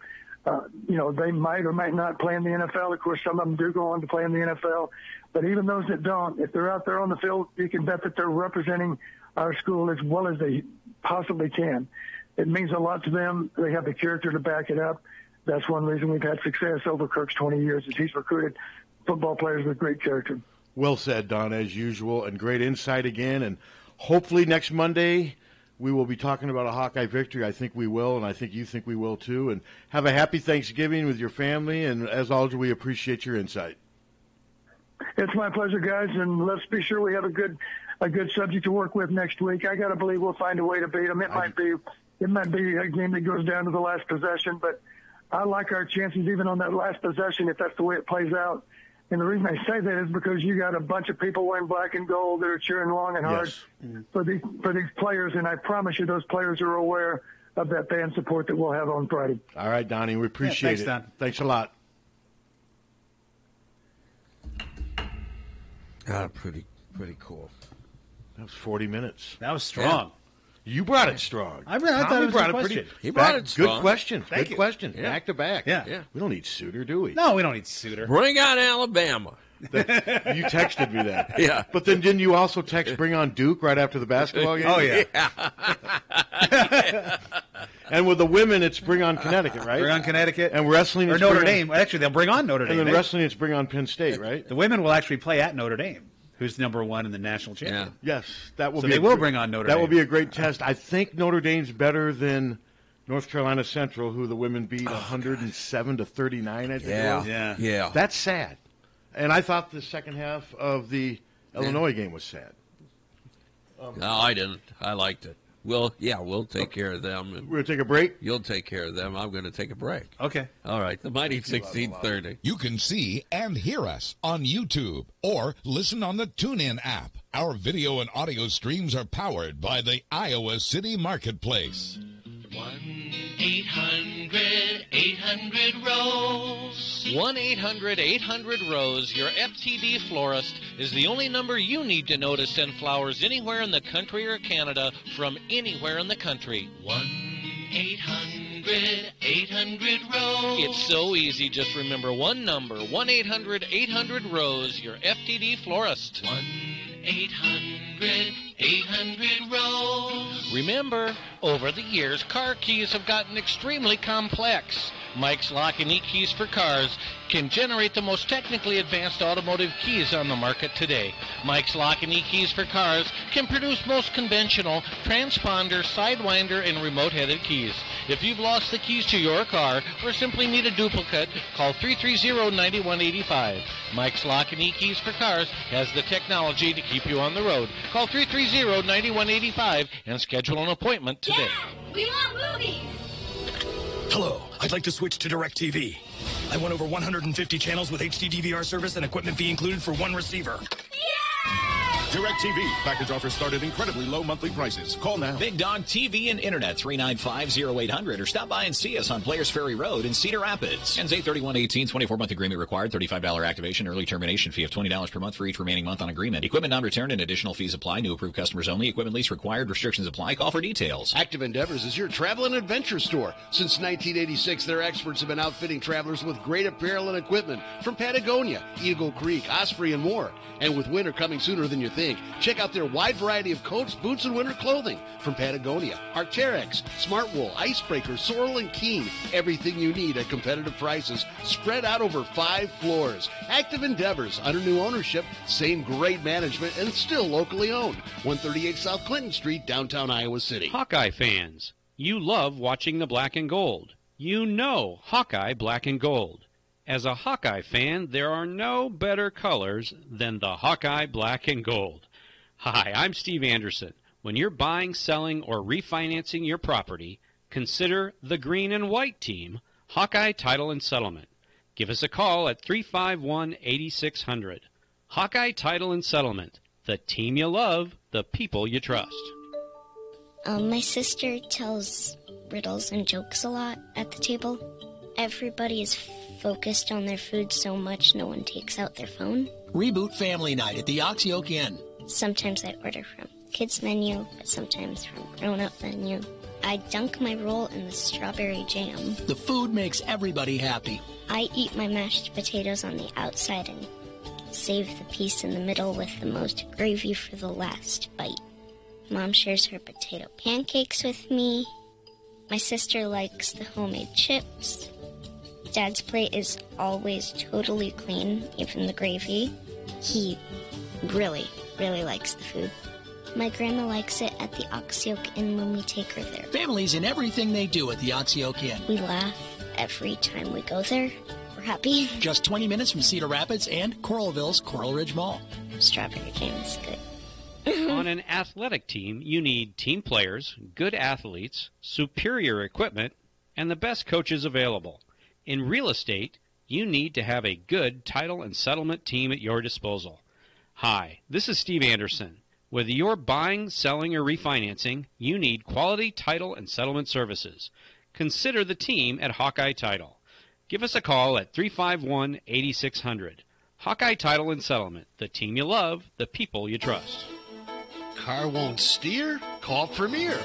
They might or might not play in the NFL. Of course, some of them do go on to play in the NFL. But even those that don't, if they're out there on the field, you can bet that they're representing our school as well as they possibly can. It means a lot to them. They have the character to back it up. That's one reason we've had success over Kirk's 20 years is he's recruited football players with great character. Well said, Don, as usual, and great insight again. And hopefully next Monday we will be talking about a Hawkeye victory. I think we will, and I think you think we will too. And have a happy Thanksgiving with your family. And as always, we appreciate your insight. It's my pleasure, guys, and let's be sure we have a good subject to work with next week. I got to believe we'll find a way to beat them. It might be a game that goes down to the last possession, but I like our chances even on that last possession if that's the way it plays out. And the reason I say that is because you got a bunch of people wearing black and gold that are cheering long and hard for these players, and I promise you those players are aware of that fan support that we'll have on Friday. All right, Donnie, we appreciate it. Don. Thanks a lot. Pretty cool. That was 40 minutes. That was strong. Yeah. You brought it strong. I thought it was a question. He brought it strong. Good question. Thank Good you. question. Yeah. Back to back. Yeah. We don't need Suter, do we? No, we don't need Suter. Bring on Alabama. You texted me that. Yeah. But then didn't you also text bring on Duke right after the basketball game? Oh, yeah. And with the women, it's bring on Connecticut, right? Bring on Connecticut. And wrestling, or it's Notre Dame. Actually, they'll bring on Notre Dame. And then wrestling, it's bring on Penn State, right? The women will actually play at Notre Dame, who's number one in the national championship. Yes, that will. So be they will bring on Notre Dame. That will be a great test. I think Notre Dame's better than North Carolina Central, who the women beat 107 to 39. I think. Yeah. That's sad. And I thought the second half of the Illinois game was sad. No, I didn't. I liked it. We'll take care of them. We're going to take a break? You'll take care of them. I'm going to take a break. Okay. All right. The Mighty 1630. You can see and hear us on YouTube or listen on the TuneIn app. Our video and audio streams are powered by the Iowa City Marketplace. 1-800-800-ROSE. 1-800-800-ROSE. Your FTD florist is the only number you need to know to send flowers anywhere in the country or Canada from anywhere in the country. 1-800-800-ROSE. It's so easy. Just remember one number. 1-800-800-ROSE. Your FTD florist. 1-800-800-ROSE. Remember, over the years, car keys have gotten extremely complex. Mike's Lock and E-Keys for Cars can generate the most technically advanced automotive keys on the market today. Mike's Lock and E-Keys for Cars can produce most conventional transponder, sidewinder, and remote-headed keys. If you've lost the keys to your car or simply need a duplicate, call 330-9185. Mike's Lock and E-Keys for Cars has the technology to keep you on the road. Call 330-9185 and schedule an appointment today. We want movies. Hello, I'd like to switch to DirecTV. I want over 150 channels with HD DVR service and equipment fee included for one receiver. DirecTV. Package offers start at incredibly low monthly prices. Call now. Big Dog TV and Internet, 395-0800, or stop by and see us on Players Ferry Road in Cedar Rapids. Ends 8/31/18, 24-month agreement required, $35 activation, early termination fee of $20 per month for each remaining month on agreement. Equipment non-returned and additional fees apply. New approved customers only. Equipment lease required. Restrictions apply. Call for details. Active Endeavors is your travel and adventure store. Since 1986, their experts have been outfitting travelers with great apparel and equipment from Patagonia, Eagle Creek, Osprey, and more. And with winter coming sooner than you think, check out their wide variety of coats, boots, and winter clothing from Patagonia, Arc'teryx, Smartwool, Icebreaker, Sorrel, and Keen. Everything you need at competitive prices, spread out over 5 floors. Active Endeavors, under new ownership, same great management, and still locally owned. 138 South Clinton Street, downtown Iowa City. Hawkeye fans, you love watching the black and gold. You know Hawkeye Black and Gold. As a Hawkeye fan, there are no better colors than the Hawkeye Black and Gold. Hi, I'm Steve Anderson. When you're buying, selling, or refinancing your property, consider the green and white team, Hawkeye Title and Settlement. Give us a call at 351-8600. Hawkeye Title and Settlement. The team you love, the people you trust. My sister tells riddles and jokes a lot at the table. Everybody is focused on their food so much no one takes out their phone. Reboot Family Night at the Oxyoke Inn. Sometimes I order from kids menu, but sometimes from grown-up menu. I dunk my roll in the strawberry jam. The food makes everybody happy. I eat my mashed potatoes on the outside and save the piece in the middle with the most gravy for the last bite. Mom shares her potato pancakes with me. My sister likes the homemade chips. Dad's plate is always totally clean, even the gravy. He really likes the food. My grandma likes it at the Oxyoke Inn when we take her there. Families in everything they do at the Oxyoke Inn. We laugh every time we go there. We're happy. Just 20 minutes from Cedar Rapids and Coralville's Coral Ridge Mall. Strawberry jam is good. On an athletic team, you need team players, good athletes, superior equipment, and the best coaches available. In real estate, you need to have a good title and settlement team at your disposal. Hi, this is Steve Anderson. Whether you're buying, selling, or refinancing, you need quality title and settlement services. Consider the team at Hawkeye Title. Give us a call at 351-8600. Hawkeye Title and Settlement, the team you love, the people you trust. Car won't steer? Call Premier.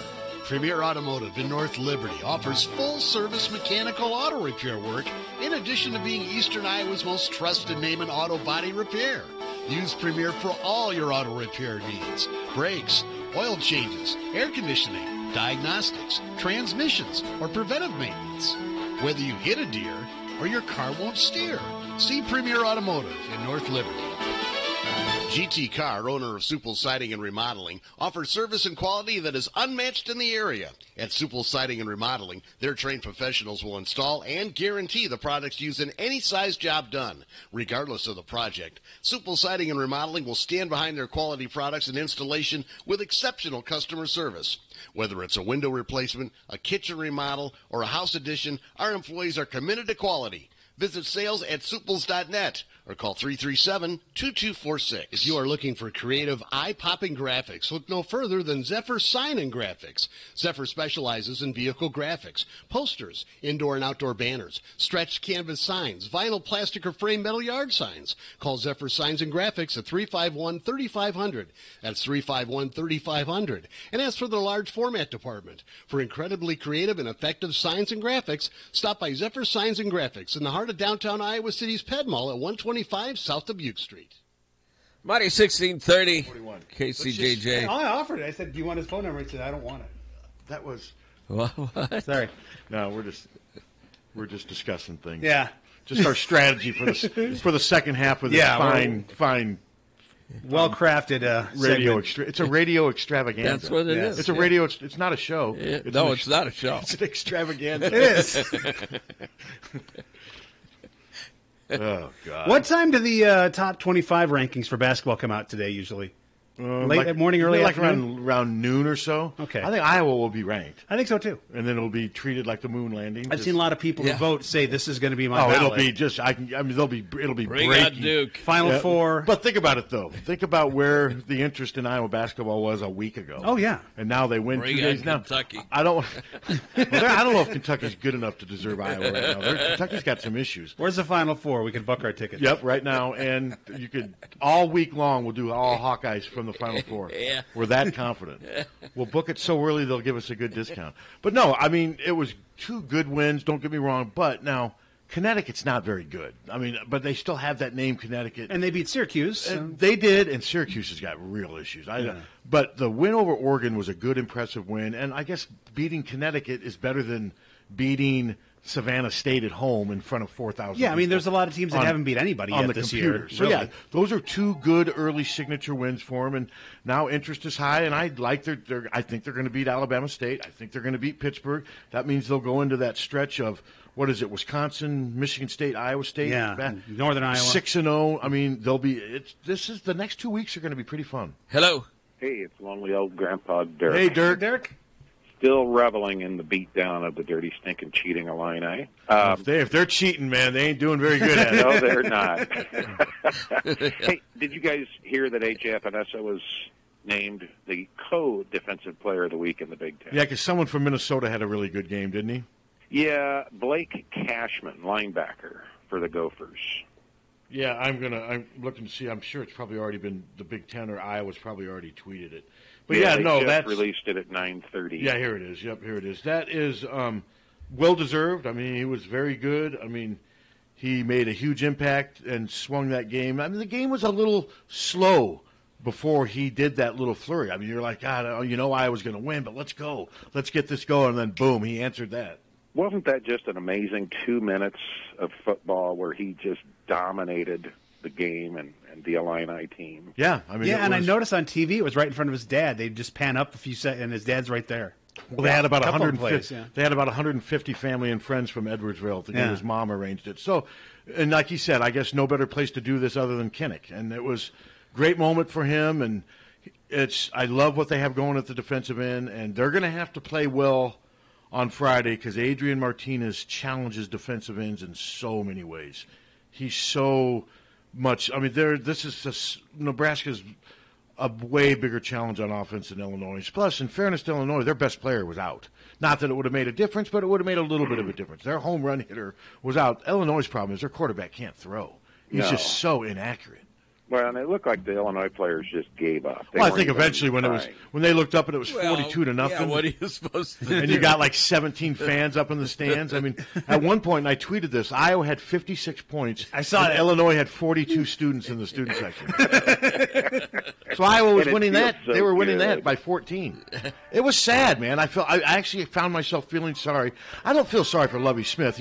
Premier Automotive in North Liberty offers full-service mechanical auto repair work in addition to being Eastern Iowa's most trusted name in auto body repair. Use Premier for all your auto repair needs. Brakes, oil changes, air conditioning, diagnostics, transmissions, or preventive maintenance. Whether you hit a deer or your car won't steer, see Premier Automotive in North Liberty. GT Carr, owner of Supple Siding and Remodeling, offers service and quality that is unmatched in the area. At Supple Siding and Remodeling, their trained professionals will install and guarantee the products used in any size job done, regardless of the project. Supple Siding and Remodeling will stand behind their quality products and installation with exceptional customer service. Whether it's a window replacement, a kitchen remodel, or a house addition, our employees are committed to quality. Visit sales at supples.net or call 337-2246. If you are looking for creative, eye-popping graphics, look no further than Zephyr Sign and Graphics. Zephyr specializes in vehicle graphics, posters, indoor and outdoor banners, stretched canvas signs, vinyl, plastic, or frame metal yard signs. Call Zephyr Signs and Graphics at 351-3500. That's 351-3500. And ask for the large format department. For incredibly creative and effective signs and graphics, stop by Zephyr Signs and Graphics in the heart of downtown Iowa City's Ped Mall at 125 South Dubuque Street. Mighty 1630. KCJJ. I offered it. I said, do you want his phone number? He said, I don't want it. That was... What? Sorry. No, we're just discussing things. Yeah. Just our strategy for the second half of this fine... Well-crafted radio. segment. It's a radio extravaganza. That's what it is. It's a radio. It's not a show. It's not a show. It's an extravaganza. It is. Oh God! What time do the top 25 rankings for basketball come out today? Usually, late morning, early afternoon, around noon or so. Okay, I think Iowa will be ranked. I think so too. And then it'll be treated like the moon landing. I've seen a lot of people who vote say this is going to be my ballot. It'll be just. It'll be Bring out Duke. Final four. But think about it though. Think about where the interest in Iowa basketball was a week ago. Oh yeah. And now they win 2 days now. Kentucky. I don't know if Kentucky's good enough to deserve Iowa right now. Kentucky's got some issues. Where's the Final Four? We can book our tickets. Yep, right now, and you could all week long. We'll do all Hawkeyes from the Final Four. Yeah. We're that confident. We'll book it so early they'll give us a good discount. But no, I mean it was 2 good wins. Don't get me wrong, but now Connecticut's not very good. I mean, but they still have that name, Connecticut, and they beat Syracuse. They did, and Syracuse has got real issues. But the win over Oregon was a good, impressive win, and I guess beating Connecticut is better than beating Savannah State at home in front of 4,000. Yeah, I mean, there's a lot of teams that haven't beat anybody on yet the this computer. year. So yeah, those are 2 good early signature wins for them, and now interest is high. And I think they're going to beat Alabama State. I think they're going to beat Pittsburgh. That means they'll go into that stretch of what is it? Wisconsin, Michigan State, Iowa State. Yeah, Northern Iowa 6-0. I mean, they'll be. The next 2 weeks are going to be pretty fun. Hello. Hey, it's lonely old Grandpa Dirk. Hey, Dirk. Dirk. Still reveling in the beatdown of the dirty, stinking, cheating Illini. If they're cheating, man, they ain't doing very good at it. No, they're not. Hey, did you guys hear that A.J. Epinesa was named the co-defensive player of the week in the Big Ten? Yeah, because someone from Minnesota had a really good game, didn't he? Yeah, Blake Cashman, linebacker for the Gophers. Yeah, I'm looking to see. I'm sure it's probably already been the Big Ten or Iowa's probably already tweeted it. But that's released it at 9:30. Yeah, here it is. Yep, here it is. That is well deserved. I mean, he was very good. I mean, he made a huge impact and swung that game. I mean, the game was a little slow before he did that little flurry. I mean, you're like, God, Iowa's going to win, but let's go. Let's get this going. And then, boom, he answered that. Wasn't that just an amazing 2 minutes of football where he just dominated the game and the Illini team? Yeah, I mean, I noticed on TV it was right in front of his dad. They just pan up a few seconds, and his dad's right there. Well, they had about 150. Plays, They had about 150 family and friends from Edwardsville. His mom arranged it. So, and like he said, I guess no better place to do this other than Kinnick, and it was a great moment for him. And I love what they have going at the defensive end, and they're going to have to play well on Friday because Adrian Martinez challenges defensive ends in so many ways. He's so much. I mean, Nebraska's a way bigger challenge on offense than Illinois. Plus, in fairness to Illinois, their best player was out. Not that it would have made a difference, but it would have made a little bit of a difference. Their home run hitter was out. Illinois' problem is their quarterback can't throw. He's just so inaccurate. Well, and it looked like the Illinois players just gave up. Well, I think eventually when they looked up and it was 42-0. Yeah, what are you supposed to do? And you got like 17 fans up in the stands. I mean, at one point, and I tweeted this, Iowa had 56 points. I saw and that. Illinois had 42 students in the student section. So Iowa was winning that. So they were winning good. that by 14. It was sad, man. I actually found myself feeling sorry. I don't feel sorry for Lovie Smith.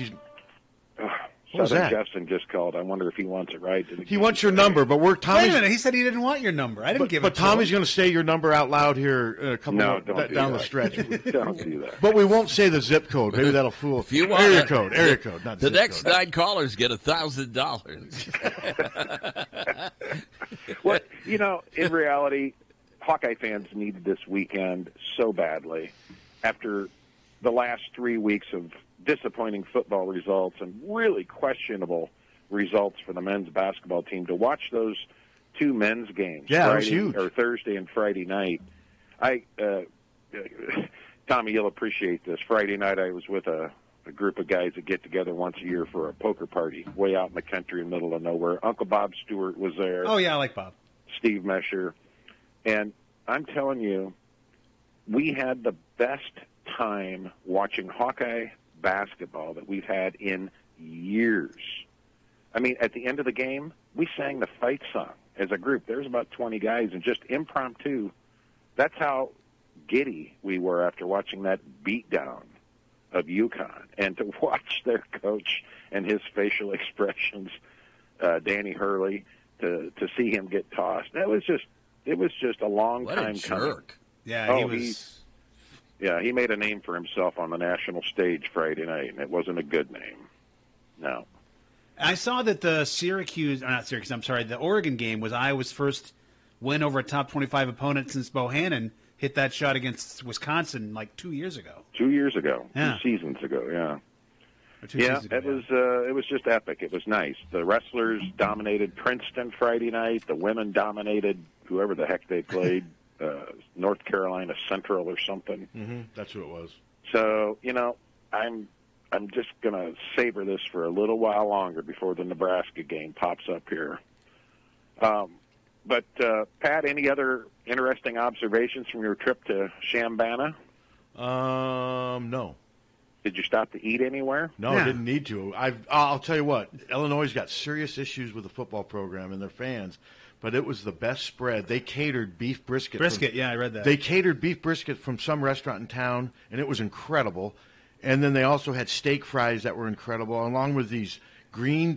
What was Southern that? Justin just called. I wonder if he wants it right. He wants your number, but we're Tommy's. Wait a minute. He said he didn't want your number. I didn't give it But to Tommy's him. going to say your number out loud here a couple don't do down that. the stretch. Don't do that. But we won't say the zip code. Maybe that'll fool. If you want area code, not the zip next code. 9 callers get $1,000. Well, in reality, Hawkeye fans needed this weekend so badly after the last 3 weeks of disappointing football results and really questionable results for the men's basketball team. To watch those 2 men's games, Yeah, it was huge. Or Thursday and Friday night. Tommy, you'll appreciate this. Friday night I was with a group of guys that get together once a year for a poker party way out in the country in the middle of nowhere. Uncle Bob Stewart was there. Oh, yeah, I like Bob. Steve Mesher. And I'm telling you, we had the best time watching Hawkeye basketball that we've had in years. I mean, at the end of the game, we sang the fight song as a group. There's about 20 guys, and just impromptu. That's how giddy we were after watching that beatdown of UConn. And to watch their coach and his facial expressions, Danny Hurley, to see him get tossed, it was just a long What time a coming. jerk. Yeah, he was. He made a name for himself on the national stage Friday night, and it wasn't a good name. No. I saw that the the Oregon game was Iowa's first win over a top 25 opponent since Bohannon hit that shot against Wisconsin like 2 years ago. 2 years ago. Yeah. 2 seasons ago, yeah. Or 2 seasons ago, It was just epic. It was nice. The wrestlers dominated Princeton Friday night. The women dominated whoever the heck they played, North Carolina Central or something. Mm-hmm. That's who it was. So, I'm just going to savor this for a little while longer before the Nebraska game pops up here. But Pat, any other interesting observations from your trip to Chambana? No. Did you stop to eat anywhere? No, I didn't need to. I'll tell you what, Illinois got serious issues with the football program and their fans, but it was the best spread. They catered beef brisket. I read that. They catered beef brisket from some restaurant in town, and it was incredible. And then they also had steak fries that were incredible, along with these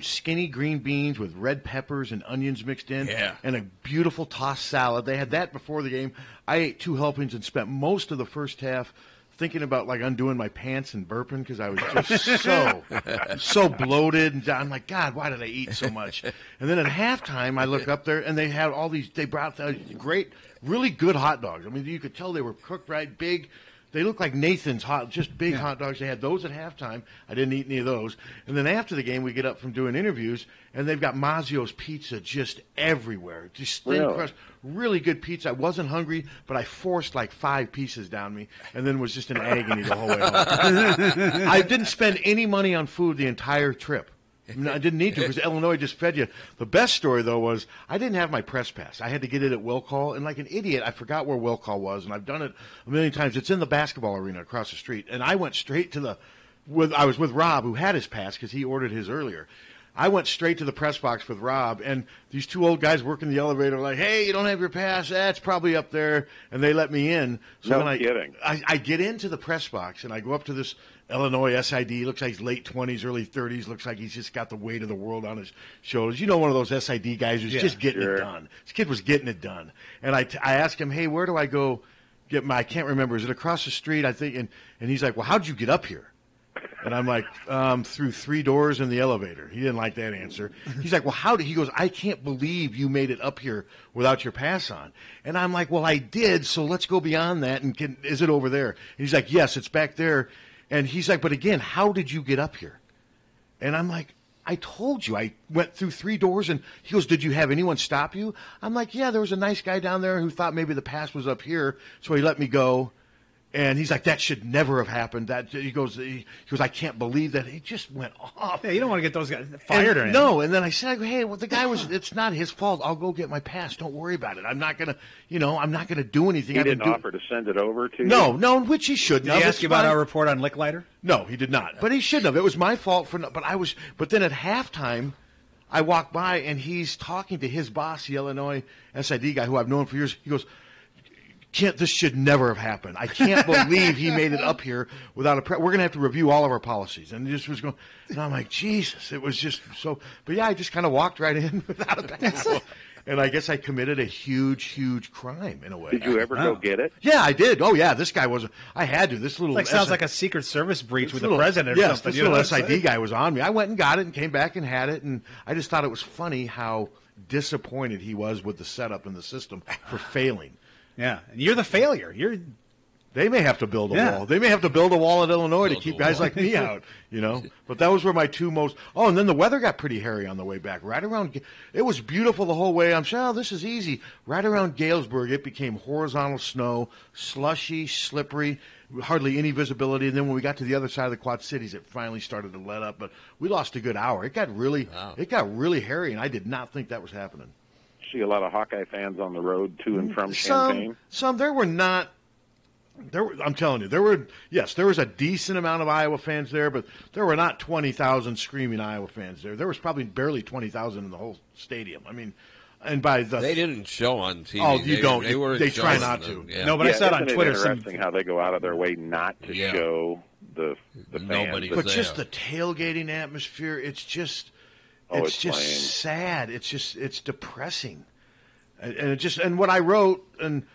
skinny green beans with red peppers and onions mixed in, and a beautiful tossed salad. They had that before the game. I ate 2 helpings and spent most of the first half thinking about like undoing my pants and burping because I was just so bloated. And I'm like, God, why did I eat so much? And then at halftime, I look up there and they had all these. They brought great, really good hot dogs. I mean, you could tell they were cooked right, big. They looked like Nathan's just big hot dogs. They had those at halftime. I didn't eat any of those. And then after the game, we get up from doing interviews, and they've got Mazzio's pizza just everywhere. Just thin crust, really good pizza. I wasn't hungry, but I forced like 5 pieces down me, and then was just in agony the whole way home. I didn't spend any money on food the entire trip. I didn't need to because Illinois just fed you. The best story, though, was I didn't have my press pass. I had to get it at Will Call, and like an idiot, I forgot where Will Call was, and I've done it a million times. It's in the basketball arena across the street, and I went straight to I was with Rob, who had his pass because he ordered his earlier. I went straight to the press box with Rob, and these 2 old guys working the elevator were like, hey, you don't have your pass? That's probably up there, and they let me in. So no kidding. I get into the press box, and I go up to this Illinois SID. Looks like he's late 20s, early 30s. Looks like he's just got the weight of the world on his shoulders. You know, one of those SID guys who's just getting it done. This kid was getting it done. And I asked him, hey, where do I go get I can't remember. Is it across the street, I think? And he's like, well, how'd you get up here? And I'm like, through 3 doors in the elevator. He didn't like that answer. He's like, well, he goes, I can't believe you made it up here without your pass on. And I'm like, well, I did, so let's go beyond that. And is it over there? And he's like, yes, it's back there. And he's like, but again, how did you get up here? And I'm like, I told you. I went through 3 doors. And he goes, did you have anyone stop you? I'm like, yeah, there was a nice guy down there who thought maybe the pass was up here, so he let me go. And he's like, that should never have happened. He goes, I can't believe that. He just went off. Yeah, you don't want to get those guys fired or anything. No, and then I said, hey, well, the guy it's not his fault. I'll go get my pass. Don't worry about it. I'm not gonna do anything. He didn't offer to send it over to you? No, which he shouldn't have. Did he ask you about our report on Licklider? No, he did not. But he shouldn't have. It was my fault but then at halftime, I walked by and he's talking to his boss, the Illinois SID guy who I've known for years. He goes, this should never have happened. I can't believe he made it up here without we're going to have to review all of our policies. And he just was going, and I'm like, Jesus, it was just so. But yeah, I just kind of walked right in without a pass. And I guess I committed a huge, huge crime in a way. Did you ever go get it? Yeah, I did. Oh, yeah, this guy was. I had to. This little sounds like a Secret Service breach with the president. Yes, or something. This little SID guy was on me. I went and got it and came back and had it, and I just thought it was funny how disappointed he was with the setup and the system for failing. Yeah, and you're the failure. They may have to build a wall. They may have to build a wall at Illinois to keep guys like me out, But that was where my two most. Oh, and then the weather got pretty hairy on the way back. Right around, it was beautiful the whole way. I'm saying, this is easy. Right around Galesburg, it became horizontal snow, slushy, slippery, hardly any visibility. And then when we got to the other side of the Quad Cities, it finally started to let up. But we lost a good hour. It got really hairy, and I did not think that was happening. See a lot of Hawkeye fans on the road to and from Champaign. Some there were not. I'm telling you, there was a decent amount of Iowa fans there, but there were not 20,000 screaming Iowa fans there. There was probably barely 20,000 in the whole stadium. I mean, and they didn't show on TV. Oh, you don't. They try not to. Yeah. No, but I saw it on Twitter. Interesting how they go out of their way not to show the fans. But just the tailgating atmosphere, it's just sad. It's depressing, and what I wrote and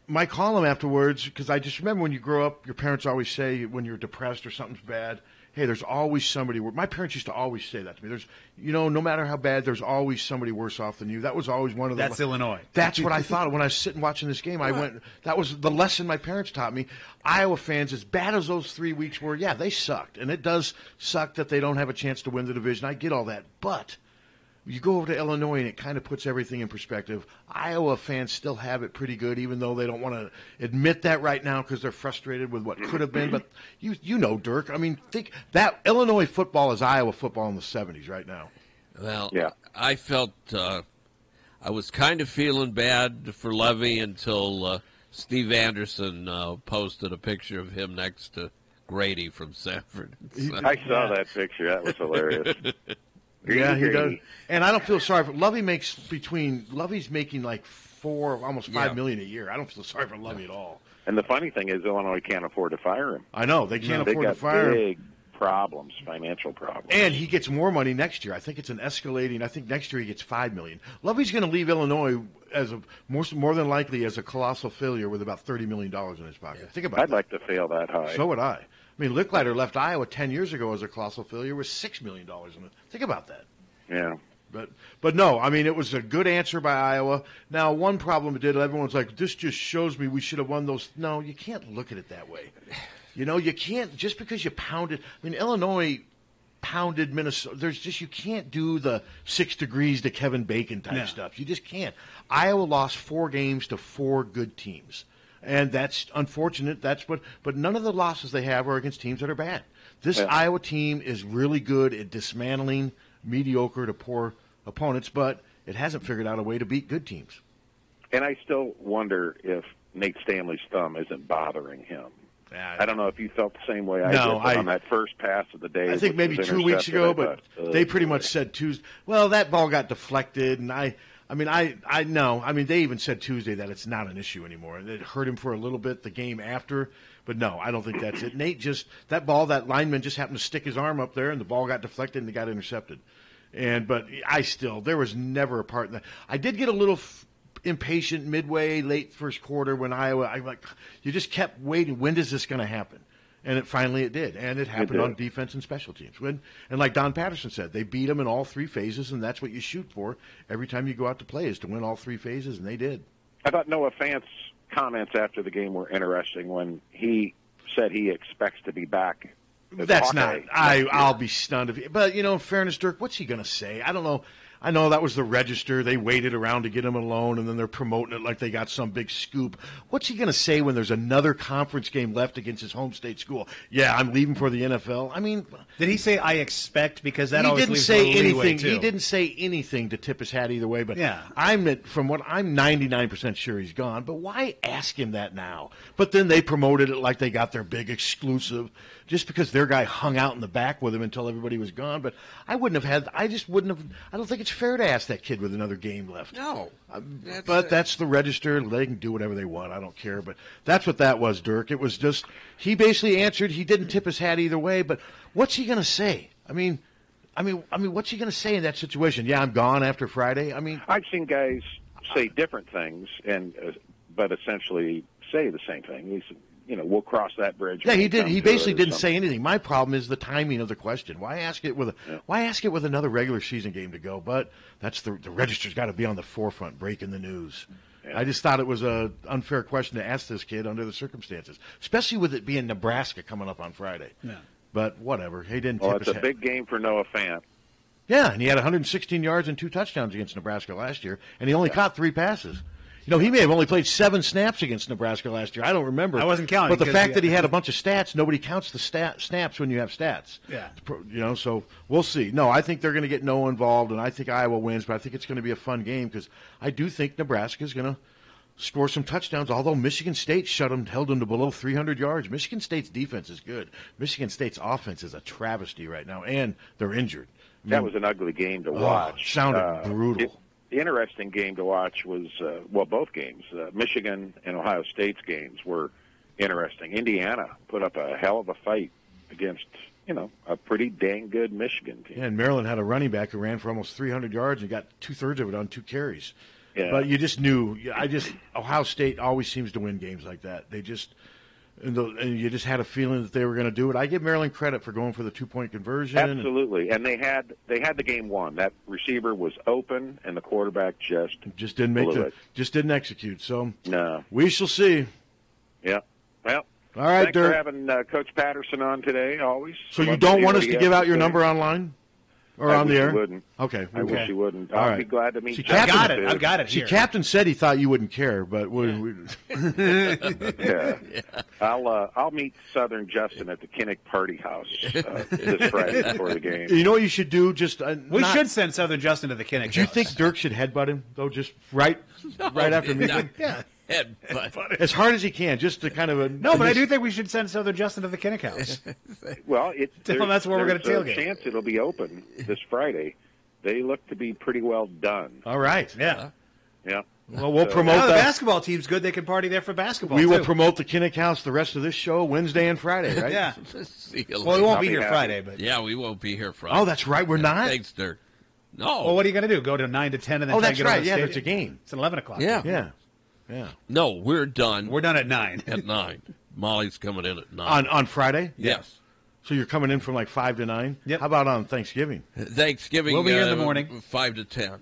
my column afterwards, because I just remember when you grow up, your parents always say when you're depressed or something's bad, hey, there's always somebody. My parents used to always say that to me. There's, no matter how bad, there's always somebody worse off than you. That was always one of the. That's Illinois. That's what I thought when I was sitting watching this game. That was the lesson my parents taught me. Iowa fans, as bad as those 3 weeks were, yeah, they sucked, and it does suck that they don't have a chance to win the division. I get all that, but you go over to Illinois and it kind of puts everything in perspective. Iowa fans still have it pretty good, even though they don't want to admit that right now because they're frustrated with what could have been. But you know, Dirk, I mean, think that Illinois football is Iowa football in the 70s right now. Well, yeah. I felt I was kind of feeling bad for Levy until Steve Anderson posted a picture of him next to Grady from Sanford. I saw that picture. That was hilarious. Yeah, he does. And I don't feel sorry for Lovey. Lovey's making like almost $5 million a year. I don't feel sorry for Lovey at all. And the funny thing is, Illinois can't afford to fire him. I know they can't afford to fire him. Big problems, financial problems. And he gets more money next year. I think it's an escalating. I think next year he gets $5 million. Lovey's going to leave Illinois as more than likely as a colossal failure with about $30 million in his pocket. Think about it. I'd like to fail that high. So would I. I mean, Licklider left Iowa 10 years ago as a colossal failure with $6 million in it. Think about that. Yeah. But no, I mean, it was a good answer by Iowa. Now, one problem it did, everyone's like, this just shows me we should have won those. No, you can't look at it that way. You can't, just because you pounded. I mean, Illinois pounded Minnesota. You can't do the 6 degrees to Kevin Bacon type stuff. You just can't. Iowa lost 4 games to 4 good teams. And that's unfortunate. But none of the losses they have are against teams that are bad. This Iowa team is really good at dismantling mediocre to poor opponents, but it hasn't figured out a way to beat good teams. And I still wonder if Nate Stanley's thumb isn't bothering him. I don't know if you felt the same way I did on that first pass of the day. I think maybe 2 weeks ago, but they pretty much said Tuesday. Well, that ball got deflected, and I know. I mean, they even said Tuesday that it's not an issue anymore. It hurt him for a little bit the game after, but no, I don't think that's it. Nate that lineman just happened to stick his arm up there, and the ball got deflected and it got intercepted. But there was never a part in that. I did get a little impatient midway, late first quarter when you just kept waiting. When is this going to happen? And it did. And it happened on defense and special teams. And like Don Patterson said, they beat them in all 3 phases, and that's what you shoot for every time you go out to play is to win all 3 phases, and they did. I thought Noah Fant's comments after the game were interesting when he said he expects to be back. That's not. I'll be stunned if. But in fairness, Dirk, what's he going to say? I don't know. I know that was the register. They waited around to get him alone, and then they're promoting it like they got some big scoop. What's he going to say when there's another conference game left against his home state school? Yeah, I'm leaving for the NFL. I mean, did he say I expect? Because that he always didn't leaves say a little leeway, anything. too. He didn't say anything to tip his hat either way. But Yeah. I'm 99% sure he's gone. But why ask him that now? But then they promoted it like they got their big exclusive, just because their guy hung out in the back with him until everybody was gone. But I just wouldn't have. I don't think it's fair to ask that kid with another game left. No. But that's the register. They can do whatever they want. I don't care. But that's what that was, Dirk. It was just, he basically answered. He didn't tip his hat either way. But what's he going to say? I mean, what's he going to say in that situation? Yeah, I'm gone after Friday. I mean, I've seen guys say different things, but essentially say the same thing. He's, we'll cross that bridge. yeah, when he we did. come He to it basically or didn't something. say anything. My problem is the timing of the question. Why ask it with another regular season game to go? But that's the register's got to be on the forefront, breaking the news. Yeah. I just thought it was an unfair question to ask this kid under the circumstances, especially with it being Nebraska coming up on Friday. Yeah. But whatever. He didn't Well, tip it's his a hat. big game for Noah Fant. Yeah, and he had 116 yards and 2 touchdowns against Nebraska last year, and he only caught 3 passes. He may have only played 7 snaps against Nebraska last year. I don't remember. I wasn't counting. But the because, fact that he had a bunch of stats, nobody counts the snaps when you have stats. Yeah. So we'll see. No, I think they're going to get Noah involved, and I think Iowa wins, but I think it's going to be a fun game because I do think Nebraska is going to score some touchdowns, although Michigan State held them to below 300 yards. Michigan State's defense is good. Michigan State's offense is a travesty right now, and they're injured. That was an ugly game to watch. Sounded brutal. The interesting game to watch was, both games. Michigan and Ohio State's games were interesting. Indiana put up a hell of a fight against, a pretty dang good Michigan team. Yeah, and Maryland had a running back who ran for almost 300 yards and got 2/3 of it on 2 carries. Yeah. But you just knew. Ohio State always seems to win games like that. They just, and you just had a feeling that they were going to do it. I give Maryland credit for going for the 2-point conversion. Absolutely, and they had the game won. That receiver was open, and the quarterback just didn't didn't execute. So no, we shall see. Yeah. Well. All right, thanks Dirk. for having Coach Patterson on today. Always. So you Love don't hear want what us he to has give out your say. number online? Or I on the wish air? you wouldn't. Okay. I wish you wouldn't. All I'll right. be glad to meet you. I've got it here. Captain said he thought you wouldn't care, but Yeah. I'll meet Southern Justin at the Kinnick Party House this Friday before the game. You know what you should do? We should send Southern Justin to the Kinnick. Do you think Dirk should headbutt him though? Just right after meeting? Yeah. As hard as he can, just to kind of No, but I do think we should send Southern Justin to the Kinnick House. Well, that's where we're going to there's tailgate. a chance it'll be open this Friday. They look to be pretty well done. All right. Yeah. Yeah. Well, we'll So- promote Now the that. basketball team's good. They can party there for basketball. We will too. promote the Kinnick House the rest of this show Wednesday and Friday, right? Yeah. See you Well, we won't later. be here Friday, but Yeah, we won't be here Friday. Oh, that's right. We're not. Thanks, Dirk. No. Well, what are you going to do? Go to 9 to 10 and then Oh, try that's to get right. over Yeah, the there's a stadium? game. It's 11 o'clock. Yeah. Yeah. No, we're done. We're done at 9. At 9. Molly's coming in at 9. On Friday? Yes. So you're coming in from like 5 to 9? Yep. How about on Thanksgiving? Thanksgiving. We'll be here in the morning. 5 to 10.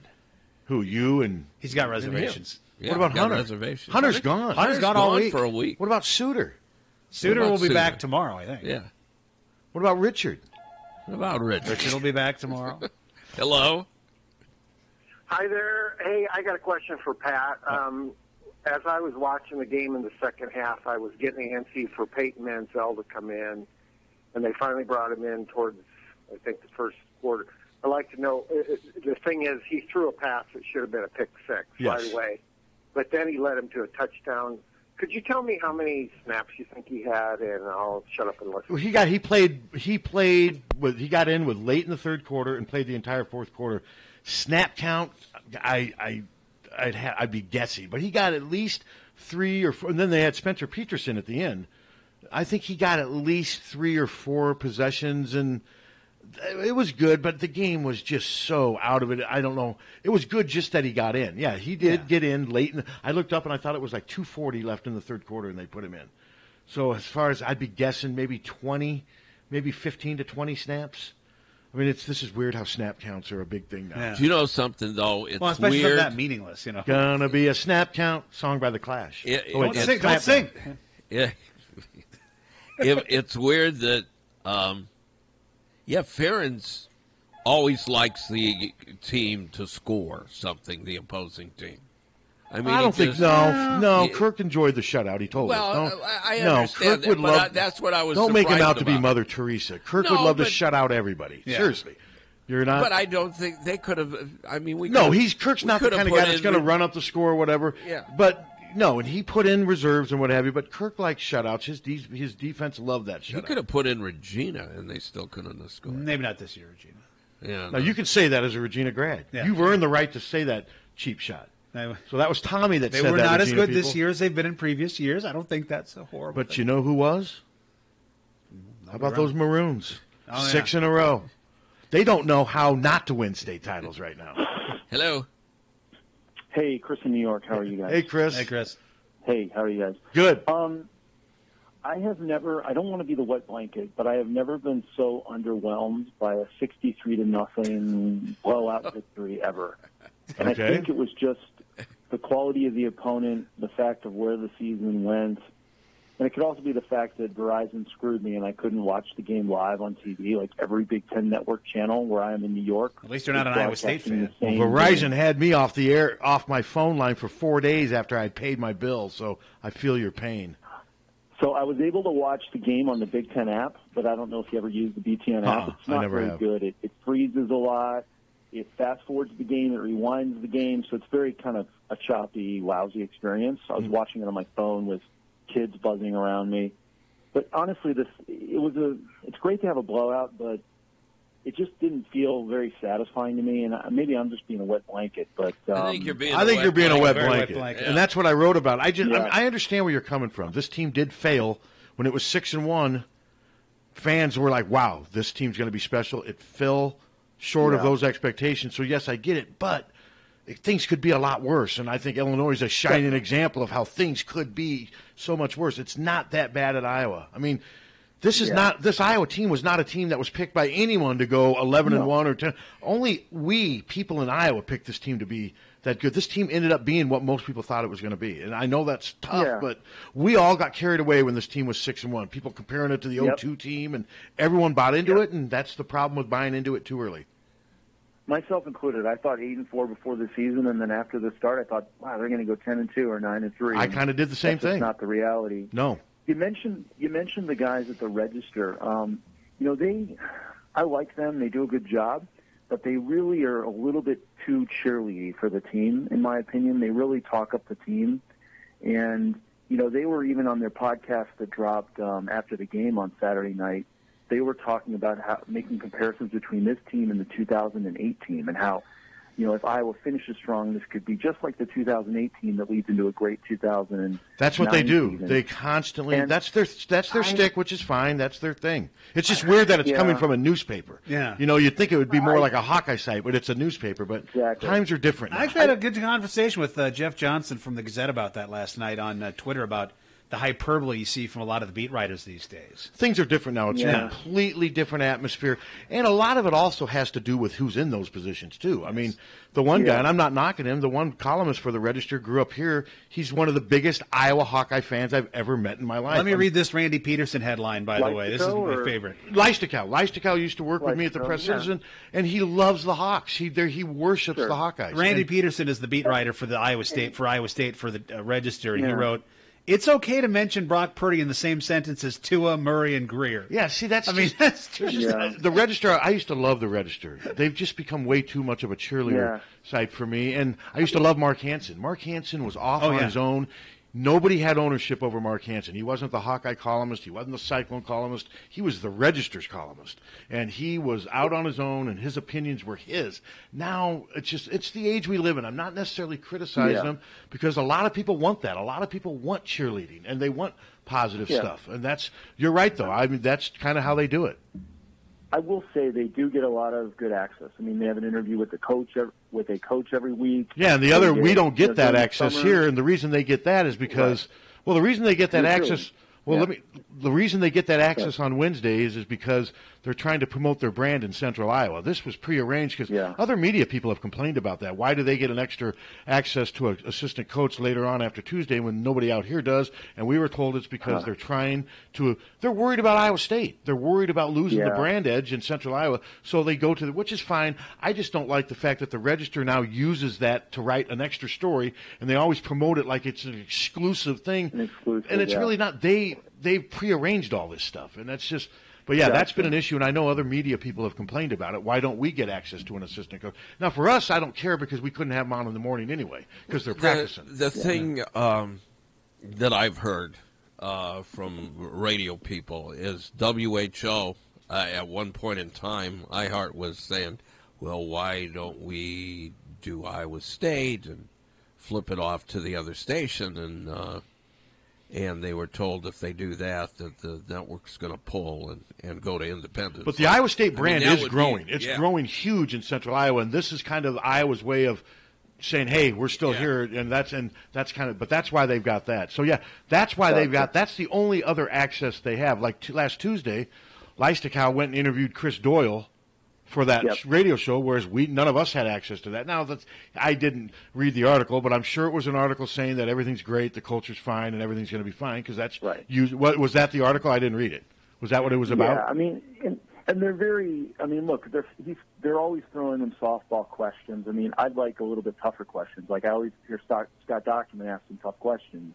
Who, you and... He's got reservations. Yeah, what about got Hunter? reservations. Hunter's gone. Hunter's gone all week. for a week. What about Suter? Suter What about will be Suter? back tomorrow, I think. Yeah. What about Richard? What about Rich? Richard will be back tomorrow. Hello. Hi there. Hey, I got a question for Pat. As I was watching the game in the second half, I was getting antsy for Peyton Mansell to come in, and they finally brought him in towards, I think, the first quarter. I'd like to know, the thing is, he threw a pass that should have been a pick six right away, but then he led him to a touchdown. Could you tell me how many snaps you think he had, and I'll shut up and listen. Well, he got in with late in the third quarter and played the entire fourth quarter. Snap count, I'd be guessing, but he got at least 3 or 4. And then they had Spencer Peterson at the end. I think he got at least 3 or 4 possessions, and it was good. But the game was just so out of it. I don't know. It was good just that he got in. Yeah, he did get in late. I looked up and I thought it was like 2:40 left in the third quarter, and they put him in. So as far as I'd be guessing, maybe 20, maybe 15 to 20 snaps. I mean, this is weird how snap counts are a big thing now. Yeah. Do you know something though? It's Well, especially weird. that meaningless, you know. Gonna be a snap count song by the Clash. Don't sing. Yeah. It's weird that, Ferentz always likes the team to score something, the opposing team. I mean, I don't think no. Kirk enjoyed the shutout. He told us. I understand Kirk would that, love. that's what I was. Don't make him out to be about. Mother Teresa. Kirk would love to shut out everybody. Yeah. Seriously, you're not. But I don't think they could have. I mean, Kirk's not the kind of guy that's going to run up the score or whatever. Yeah. But no, and he put in reserves and what have you. But Kirk likes shutouts. His defense loved that shutout. He could have put in Regina, and they still couldn't have scored. Maybe not this year, Regina. Yeah. Now you can say that as a Regina grad. Yeah. You've earned the right to say that cheap shot. So that was Tommy that said that. They were not as Regina good this people. year as they've been in previous years. I don't think that's a horrible But thing. you know who was? How about those Maroons? Oh, 6 in a row. They don't know how not to win state titles right now. Hello. Hey, Chris in New York. How are you guys? Hey, Chris. Hey, Chris. Hey, how are you guys? Good. I have never, I don't want to be the wet blanket, but I have never been so underwhelmed by a 63-0 blowout victory ever. And Okay. I think it was just the quality of the opponent, the fact of where the season went, and it could also be the fact that Verizon screwed me and I couldn't watch the game live on TV, like every Big Ten network channel where I am in New York. At least you're not an Iowa State fan. Well, Verizon had me off the air, off my phone line for 4 days after I paid my bill, so I feel your pain. So I was able to watch the game on the Big Ten app, but I don't know if you ever used the BTN app. It's I not never very have. good. It freezes a lot. It fast forwards the game. It rewinds the game. So it's very kind of a choppy, lousy experience. I was watching it on my phone with kids buzzing around me. But honestly, it's great to have a blowout, but it just didn't feel very satisfying to me. And maybe I'm just being a wet blanket, but I think you're being. I think you're being a wet Very blanket, wet blanket. and that's what I wrote about. Yeah. I understand where you're coming from. This team did fail when it was 6-1. Fans were like, "Wow, this team's going to be special." It fell short of Yeah. those expectations. So yes, I get it, but things could be a lot worse. And I think Illinois is a shining example of how things could be so much worse. It's not that bad at Iowa. I mean, this Iowa team was not a team that was picked by anyone to go 11-1 or 10. Only we people in Iowa picked this team to be that good. This team ended up being what most people thought it was going to be. And I know that's tough, but we all got carried away when this team was 6-1. People comparing it to the 0-2 team, and everyone bought into it, and that's the problem with buying into it too early. myself included. I thought 8-4 before the season, and then after the start, I thought, wow, they're going to go 10-2 or 9-3. I kind of did the same That's just thing. not the reality. No. You mentioned the guys at the Register. I like them. They do a good job, but they really are a little bit too cheerleady for the team, in my opinion. They really talk up the team, and they were even on their podcast that dropped after the game on Saturday night. They were talking about making comparisons between this team and the 2008 team, and how, if Iowa finishes strong, this could be just like the 2008 team that leads into a great 2009 That's what they do. season. They constantly. And that's their stick, which is fine. That's their thing. It's just weird that it's coming from a newspaper. Yeah. You'd think it would be more like a Hawkeye site, but it's a newspaper. But times are different. I now. actually had a good conversation with Jeff Johnson from the Gazette about that last night on Twitter about the hyperbole you see from a lot of the beat writers these days. Things are different now. It's a completely different atmosphere. And a lot of it also has to do with who's in those positions, too. I mean, the one guy, and I'm not knocking him, the one columnist for the Register grew up here. He's one of the biggest Iowa Hawkeye fans I've ever met in my life. Let me read this Randy Peterson headline, by the way. This is my favorite. Leistokow used to work with me at the Press-Citizen, and he loves the Hawks. He worships the Hawkeyes. Randy Peterson is the beat writer for the Iowa State for the Register, and he wrote, "It's okay to mention Brock Purdy in the same sentence as Tua, Murray, and Greer." Yeah, see, that's just the Register. I used to love the Register. They've just become way too much of a cheerleader site for me. And I used to love Mark Hansen. Mark Hansen was off on his own. Nobody had ownership over Mark Hansen. He wasn't the Hawkeye columnist. He wasn't the Cyclone columnist. He was the Register's columnist. And he was out on his own, and his opinions were his. Now, it's the age we live in. I'm not necessarily criticizing him, because a lot of people want that. A lot of people want cheerleading, and they want positive stuff. And you're right, though. I mean, that's kind of how they do it. I will say they do get a lot of good access. I mean, they have an interview with a coach every week. Yeah, and we don't get that access here, and the reason they get that is because, the reason they get that access Well, the reason they get that access on Wednesdays is because they're trying to promote their brand in Central Iowa. This was prearranged because other media people have complained about that. Why do they get an extra access to an assistant coach later on after Tuesday when nobody out here does? And we were told it's because they're worried about Iowa State. They're worried about losing the brand edge in Central Iowa, so they go to which is fine. I just don't like the fact that the Register now uses that to write an extra story, and they always promote it like it's an exclusive thing. And it's really not. They've prearranged all this stuff, and that's just. But that's been an issue, and I know other media people have complained about it. Why don't we get access to an assistant coach? Now, for us, I don't care because we couldn't have them on in the morning anyway because they're practicing. The thing that I've heard from radio people is WHO. At one point in time, iHeart was saying, "Well, why don't we do Iowa State and flip it off to the other station?" And they were told if they do that the network's going to pull and go to independence. But the Iowa State brand is growing. It's growing huge in Central Iowa, and this is kind of Iowa's way of saying, "Hey, we're still here," and that's kind of. But that's why they've got that. So that's why they've got. That's the only other access they have. Like last Tuesday, Leistokow went and interviewed Chris Doyle for that radio show, whereas none of us had access to that. Now, I didn't read the article, but I'm sure it was an article saying that everything's great, the culture's fine, and everything's going to be fine, because that's right. What was that the article? I didn't read it. Was that what it was about? Yeah, I mean, and they're very. I mean, look, they're always throwing them softball questions. I mean, I'd like a little bit tougher questions. Like I always hear Scott Document ask some tough questions,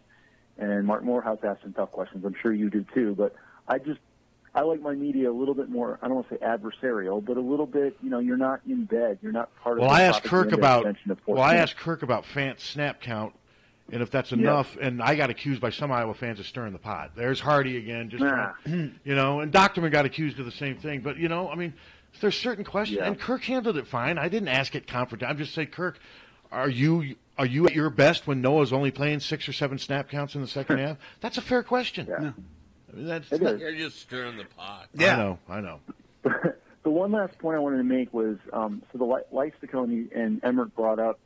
and Mark Morehouse asks some tough questions. I'm sure you do too, but I like my media a little bit more, I don't want to say adversarial, but a little bit, you're not in bed. You're not part of the I asked Kirk about fan snap count and if that's enough, and I got accused by some Iowa fans of stirring the pot. There's Harty again, and Doctorman got accused of the same thing. But, I mean, there's certain questions, and Kirk handled it fine. I didn't ask it confident. I'm just saying, Kirk, are you at your best when Noah's only playing 6 or 7 snap counts in the second half? That's a fair question. Yeah. I mean, you're just stirring the pot. Yeah. I know. The one last point I wanted to make was, so the Leistokow and Emmert brought up,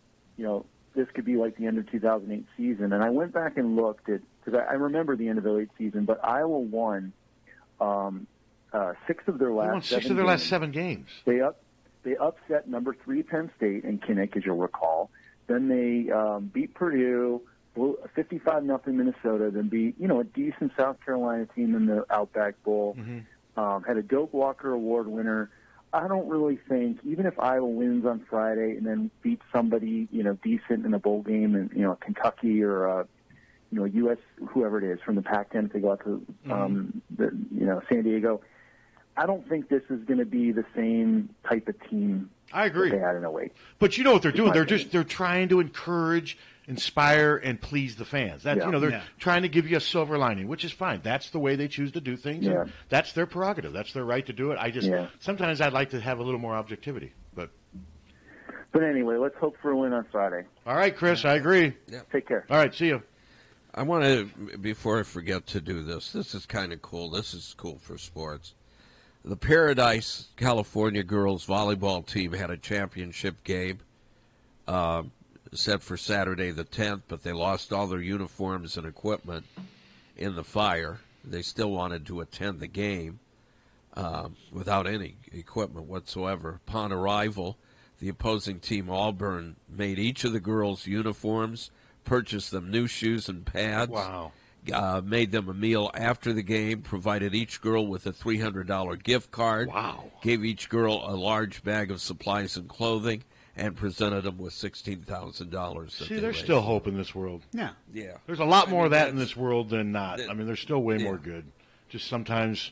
this could be like the end of 2008 season. And I went back and looked at, because I remember the end of the 2008 season, but Iowa won 6 of their last 7 games. They upset number 3 Penn State and Kinnick, as you'll recall. Then they beat Purdue, blew 55-0 Minnesota, then beat, a decent South Carolina team in the Outback Bowl. Mm-hmm. Had a Doak Walker Award winner. I don't really think, even if Iowa wins on Friday and then beats somebody, decent in a bowl game, and Kentucky or U.S. whoever it is from the Pac-10, if they go out to San Diego, I don't think this is going to be the same type of team. I agree. That they had in 2008. But you know what they're doing? They're trying to encourage, inspire, and please the fans. That's they're trying to give you a silver lining, which is fine. That's the way they choose to do things. Yeah. And that's their prerogative. That's their right to do it. Sometimes I'd like to have a little more objectivity, but anyway, let's hope for a win on Friday. All right, Chris, I agree. Yeah. Take care. All right, see you. I want to, before I forget to do this, this is kind of cool. This is cool for sports. The Paradise, California girls volleyball team had a championship game set for Saturday the 10th, but they lost all their uniforms and equipment in the fire. They still wanted to attend the game without any equipment whatsoever. Upon arrival, the opposing team, Auburn, made each of the girls' uniforms, purchased them new shoes and pads. Wow. Made them a meal after the game, provided each girl with a $300 gift card. Wow. Gave each girl a large bag of supplies and clothing, and presented them with $16,000. See, there's still hope in this world. Yeah. There's a lot more of that in this world than not. I mean, there's still way more good. Just sometimes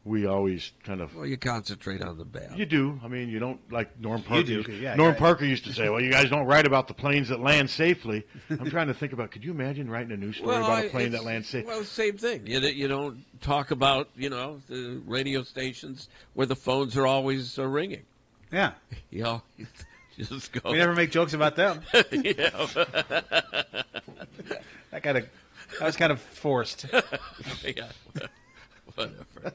we always kind of... Well, you concentrate on the bad. You do. I mean, you don't, like Norm Parker. You do. Norm Parker used to say, well, you guys don't write about the planes that land safely. I'm trying to think about, could you imagine writing a news story about a plane that lands safely? Well, same thing. You don't talk about, the radio stations where the phones are always ringing. Yeah. Just go. We never make jokes about them. That was kind of forced. Yeah. Whatever.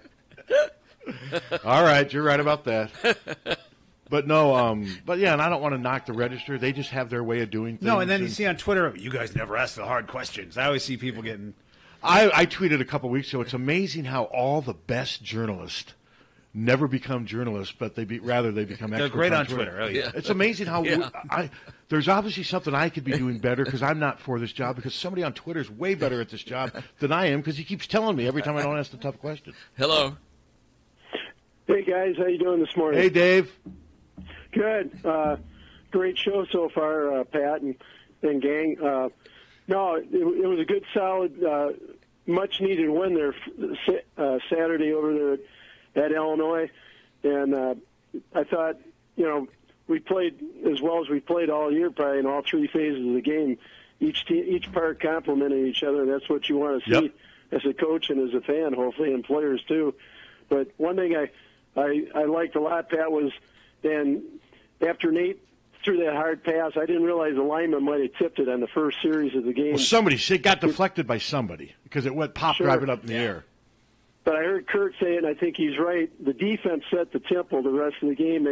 All right, you're right about that. But no, and I don't want to knock the Register. They just have their way of doing things. No, and then you see on Twitter, you guys never ask the hard questions. I always see people getting I tweeted a couple weeks ago, it's amazing how all the best journalists never become journalists, but they become experts. They're great on Twitter. Oh, yeah. It's amazing how there's obviously something I could be doing better because I'm not for this job, because somebody on Twitter is way better at this job than I am because he keeps telling me every time I don't ask the tough question. Hello. Hey, guys. How you doing this morning? Hey, Dave. Good. Great show so far, Pat and gang. No, it was a good, solid, much-needed win there Saturday over there at Illinois, and I thought, we played as well as we played all year, probably in all three phases of the game. Each part complimented each other. That's what you want to see as a coach and as a fan, hopefully, and players too. But one thing I liked a lot, Pat, was then after Nate threw that hard pass, I didn't realize the lineman might have tipped it on the first series of the game. Well, it got deflected by somebody because it went driving up in the air. But I heard Kurt say it, and I think he's right. The defense set the tempo the rest of the game.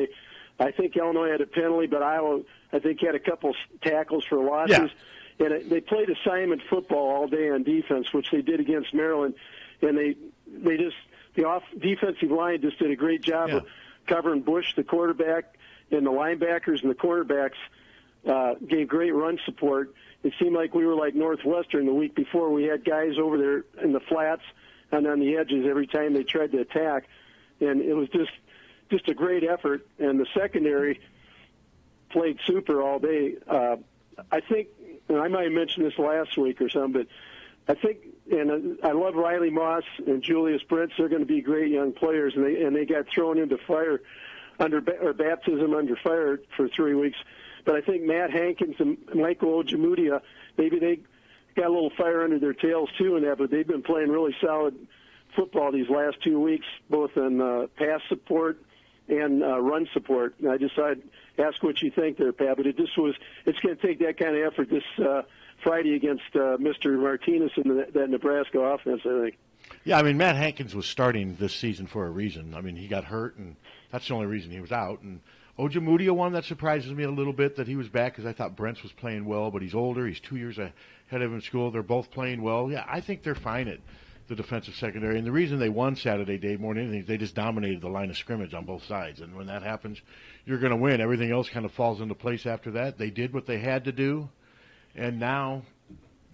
I think Illinois had a penalty, but Iowa, I think, had a couple tackles for losses. Yeah. And they played assignment football all day on defense, which they did against Maryland. And the defensive line just did a great job of covering Bush, the quarterback, and the linebackers and the cornerbacks gave great run support. It seemed like we were like Northwestern the week before. We had guys over there in the flats and on the edges every time they tried to attack, and it was just a great effort. And the secondary played super all day. I think, and I might have mentioned this last week or something, but I think, and I love Riley Moss and Julius Brents. They're going to be great young players, and they got thrown into fire baptism under fire for 3 weeks. But I think Matt Hankins and Michael Ojemudia, maybe they got a little fire under their tails too in that, but they've been playing really solid football these last 2 weeks, both in pass support and run support. And I decided to ask what you think there, Pat, but it's going to take that kind of effort this Friday against Mr. Martinez and that Nebraska offense, I think. Yeah, I mean, Matt Hankins was starting this season for a reason. I mean, he got hurt, and that's the only reason he was out. And Ojemudia, one that surprises me a little bit that he was back, because I thought Brents was playing well, but he's older. He's 2 years ahead of him in school. They're both playing well. Yeah, I think they're fine at the defensive secondary. And the reason they won Saturday, Dave, more than anything, they just dominated the line of scrimmage on both sides. And when that happens, you're going to win. Everything else kind of falls into place after that. They did what they had to do, and now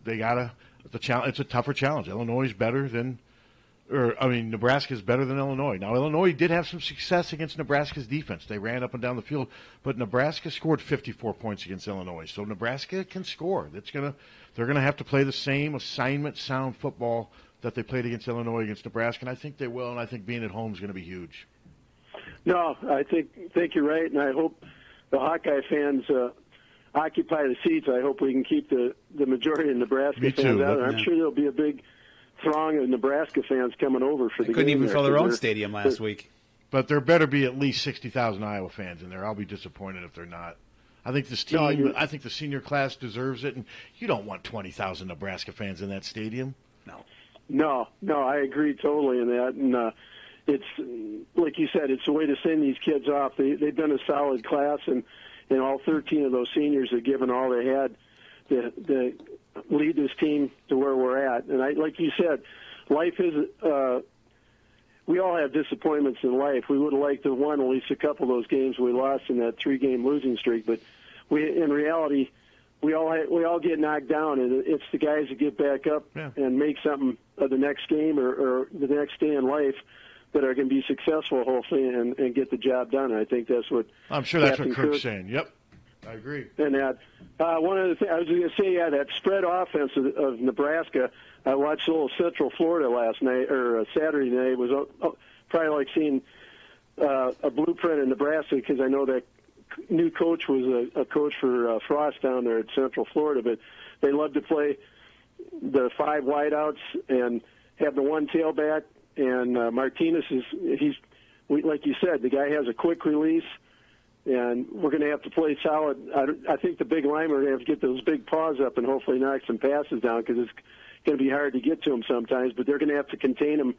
they got it's a tougher challenge. Illinois is better than Nebraska is better than Illinois. Now, Illinois did have some success against Nebraska's defense. They ran up and down the field, but Nebraska scored 54 points against Illinois. So Nebraska can score. They're going to have to play the same assignment sound football that they played against Illinois against Nebraska, and I think they will, and I think being at home is going to be huge. No, I think you're right, and I hope the Hawkeye fans occupy the seats. I hope we can keep the majority of Nebraska fans out there. I'm sure there'll be a big throng of Nebraska fans coming over for the game. Couldn't even fill their own stadium last week. But there better be at least 60,000 Iowa fans in there. I'll be disappointed if they're not. I think this team, I think the senior class deserves it, and you don't want 20,000 Nebraska fans in that stadium. No, I agree totally in that, and it's like you said, it's a way to send these kids off. They've been a solid class, and all 13 of those seniors have given all they had to lead this team to where we're at. And like you said, life is we all have disappointments in life. We would have liked to have won at least a couple of those games we lost in that 3-game losing streak, but in reality, we all get knocked down, and it's the guys that get back up and make something of the next game or the next day in life that are going to be successful, hopefully, and get the job done. And I think that's what I'm sure that's what Kirk's saying. Yep, I agree. And that one other thing I was going to say, that spread offense of Nebraska. I watched a little Central Florida last night or Saturday night. It was probably like seeing a blueprint in Nebraska, because I know that new coach was a coach for Frost down there at Central Florida, but they love to play the 5 wideouts and have the one tailback. And Martinez he's like you said, the guy has a quick release, and we're going to have to play solid. I think the big linemen are going to have to get those big paws up and hopefully knock some passes down, because it's going to be hard to get to him sometimes. But they're going to have to contain him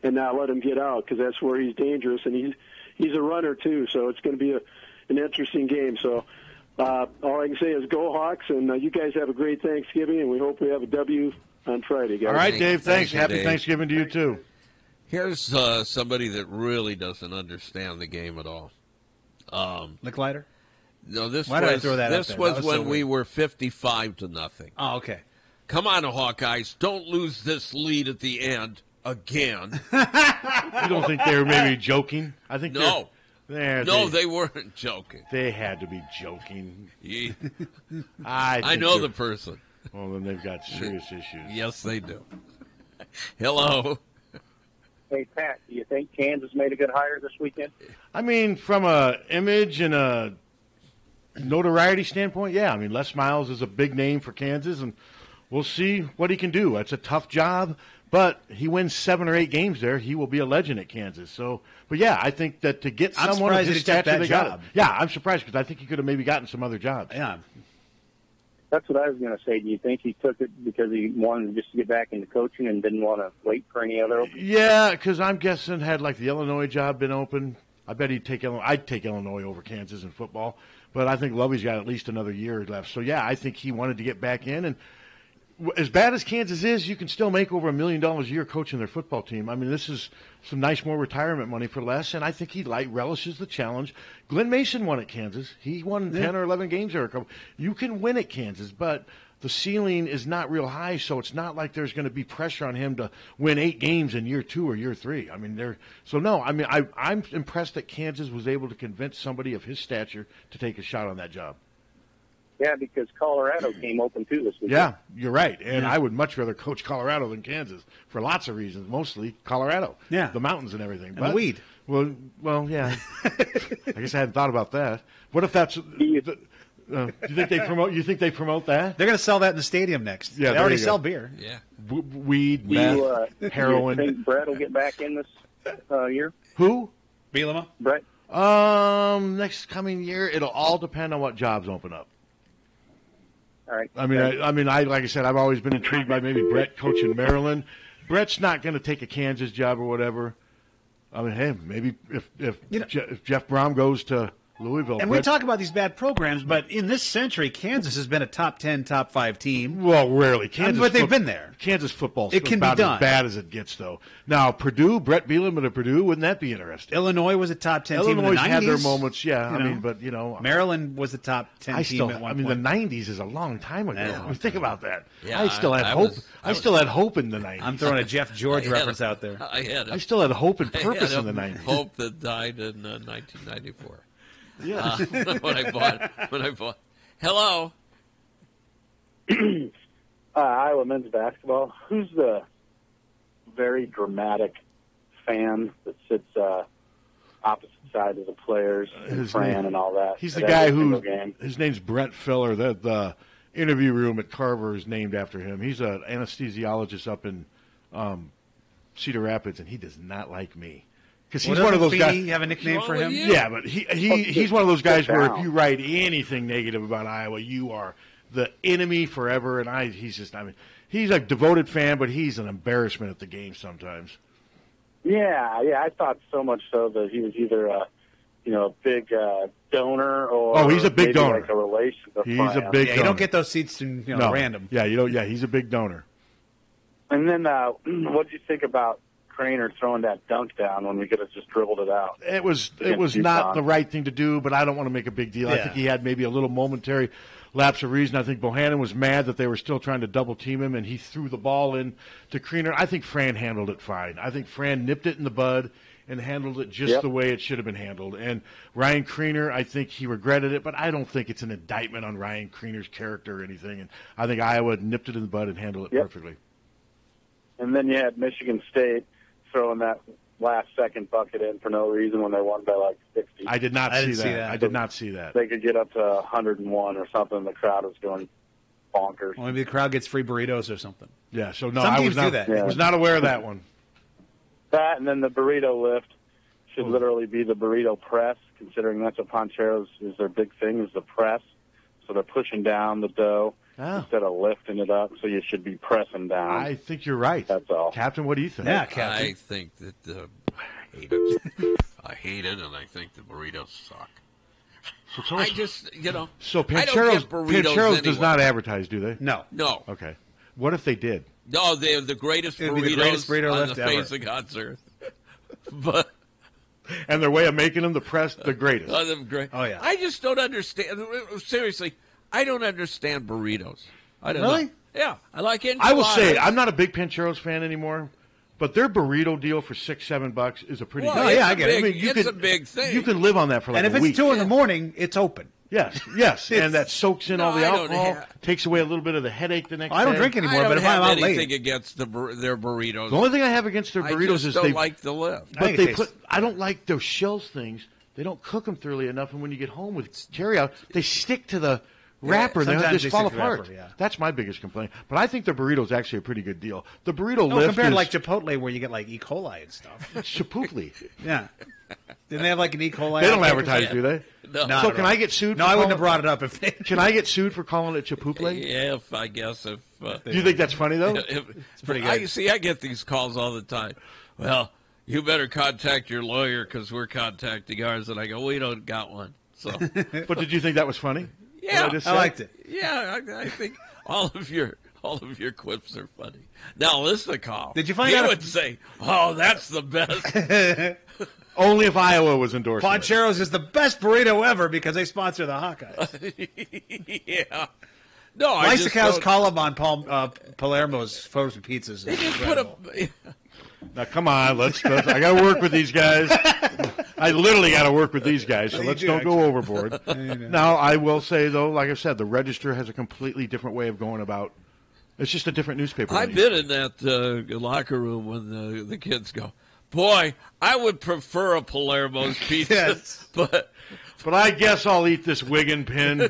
and not let him get out, because that's where he's dangerous, and he's a runner too. So it's going to be an interesting game. So all I can say is go Hawks, and you guys have a great Thanksgiving, and we hope we have a W on Friday, guys. All right, Dave. Thanks. Thank you, Happy Dave. Thanksgiving to you, too. Here's somebody that really doesn't understand the game at all. Licklider? No, this Why did I throw that this up there? was That was when so we weird. were 55-0. Oh, okay. Come on, Hawkeyes. Don't lose this lead at the end again. You don't think they were maybe joking? I think No. they weren't joking. They had to be joking. Yeah. I know they're- the person. Well, then they've got serious issues. Yes, they do. Hello. Hey, Pat, do you think Kansas made a good hire this weekend? I mean, from a image and a notoriety standpoint, yeah. I mean, Les Miles is a big name for Kansas, and we'll see what he can do. It's a tough job, but he wins 7 or 8 games there, he will be a legend at Kansas. So, but yeah, I think that to get I'm someone of surprised his that he took stature, that they got job. it. Yeah, I'm surprised because I think he could have maybe gotten some other jobs. Yeah. That's what I was going to say. Do you think he took it because he wanted just to get back into coaching and didn't want to wait for any other openings? Yeah, because I'm guessing had like the Illinois job been open, I bet he'd take Illinois. I'd take Illinois over Kansas in football, but I think Lovey's got at least another year left. So yeah, I think he wanted to get back in. And as bad as Kansas is, you can still make over $1 million a year coaching their football team. I mean, this is some nice more retirement money for Les, and I think he relishes the challenge. Glenn Mason won at Kansas. He won 10 or 11 games there. You can win at Kansas, but the ceiling is not real high, so it's not like there's going to be pressure on him to win 8 games in year 2 or year 3. I mean, I'm impressed that Kansas was able to convince somebody of his stature to take a shot on that job. Yeah, because Colorado came open too this weekend. Yeah, you're right. And I would much rather coach Colorado than Kansas for lots of reasons, mostly Colorado. Yeah. The mountains and everything. And the weed. Well, yeah. I guess I hadn't thought about that. What if that's do you think they promote? You think they promote that? They're going to sell that in the stadium next. Yeah, they already sell beer. Yeah. Weed, Do meth, you heroin. think Brett will get back in this year? Who? Bielema? Brett? Next coming year, it'll all depend on what jobs open up. All right. I mean, like I said, I've always been intrigued by maybe Brett coaching Maryland. Brett's not going to take a Kansas job or whatever. I mean, hey, maybe if Jeff Brom goes to Louisville. And we talk about these bad programs, but in this century, Kansas has been a top 10, top 5 team. Well, rarely. Kansas, but they've been there. Kansas football's It can be about done. as bad as it gets, though. Now, Purdue, Brett Bielema to Purdue, wouldn't that be interesting? Illinois was a top 10 team in the 90s. Illinois had their moments, yeah. You I know. mean, but, Maryland was a top 10 team at one point. the 90s is a long time ago. Yeah. I mean, think about that. Yeah, I still had I hope. was- I still had hope in the 90s. I'm throwing a Jeff George reference out there. I still had hope and purpose in the 90s. Hope that died in 1994. Yeah. When I bought. Hello. Iowa men's basketball. Who's the very dramatic fan that sits opposite side of the players, and Fran and all that? He's at the guy every who, single game? his name's Brent Filler. The interview room at Carver is named after him. He's an anesthesiologist up in Cedar Rapids, and he does not like me. Because he's one of those guys. You have a nickname for him? Yeah, but he's one of those guys where if you write anything negative about Iowa, you are the enemy forever. And he's a devoted fan, but he's an embarrassment at the game sometimes. Yeah, I thought so much so that he was either a big donor or He's a big maybe donor. like a relation to He's Fran. a big Yeah, donor. you don't get those seats in random. Yeah, you don't. Yeah, he's a big donor. And then what did you think about Craner throwing that dunk down when we could have just dribbled it out? It was Against not UConn. the right thing to do, but I don't want to make a big deal. I Yeah. think he had maybe a little momentary lapse of reason. I think Bohannon was mad that they were still trying to double team him, and he threw the ball in to Craner. I think Fran handled it fine. I think Fran nipped it in the bud and handled it just the way it should have been handled. And Ryan Craner, I think he regretted it, but I don't think it's an indictment on Ryan Craner's character or anything. And I think Iowa nipped it in the bud and handled it perfectly. And then you had Michigan State throwing that last-second bucket in for no reason when they won by like 60. I did not see that. I did not see that. They could get up to 101 or something. The crowd was going bonkers. Well, maybe the crowd gets free burritos or something. Yeah, so no, Some I teams was not, do that. was not aware of that one. That and then the burrito lift should literally be the burrito press, considering that's what Ponchero's is their big thing is the press. So they're pushing down the dough instead of lifting it up. So you should be pressing down. I think you're right. That's all. Captain, what do you think? Yeah, Captain. I think that I hate it. I hate it, and I think the burritos suck. So I just, So I don't get burritos Pancheros does anyway. not advertise, do they? No. No. Okay. What if they did? No, they're the greatest It'd be the greatest burrito on left the ever. face of God's earth. But and their way of making them, the greatest. Great. Oh, yeah. I just don't understand. Seriously, I don't understand burritos. I don't Really? know. Yeah, I like enchiladas. I will say, I'm not a big Pancheros fan anymore, but their burrito deal for $6-7 is a pretty Well, good. it's I get it. big- I mean, it's a big thing. You can live on that for like And if a it's week. 2 in the morning, it's open. Yes, and that soaks in No, all the I don't alcohol, have- takes away a little bit of the headache the next day. I don't drink anymore, I don't but if I'm have out anything late. against their burritos. The only thing I have against their I burritos just is don't they like the lift. But they put. I don't like those shells things. They don't cook them thoroughly enough, and when you get home with cherry out, they stick to the wrapper and they sometimes just they fall stick to the apart. wrapper, yeah. That's my biggest complaint. But I think the burrito is actually a pretty good deal. The burrito No, lift compared is to like Chipotle where you get like E. coli and stuff. Chipotle. Yeah. Didn't they have like an E. coli? They don't outbreak or advertise, something? do they? No. Not So at can all. I get sued? No, for I wouldn't have calling- brought it up if they. Can I get sued for calling it Chipotle? Yeah, I guess if. Do you think that's funny though? It's pretty good. I get these calls all the time. Well, you better contact your lawyer because we're contacting ours, and I go, we don't got one. So, But did you think that was funny? yeah, What just I said? liked it. Yeah, I think all of your quips are funny. Now listen to call. Did you find he out- would say, "Oh, that's the best." Only if Iowa was endorsing it. Pancheros is the best burrito ever because they sponsor the Hawkeyes. Yeah. No, I just Lysacow's don't- column on Palermo's frozen pizzas. They Is just put incredible. a. Now, come on, let's I got to work with these guys. I literally got to work with these guys, so You let's do, don't go actually. overboard. Now, I will say, though, like I said, the Register has a completely different way of going about. It's just a different newspaper. I've been in that locker room when the kids go, boy, I would prefer a Palermo's pizza, Yes. But I guess I'll eat this Wigan pin.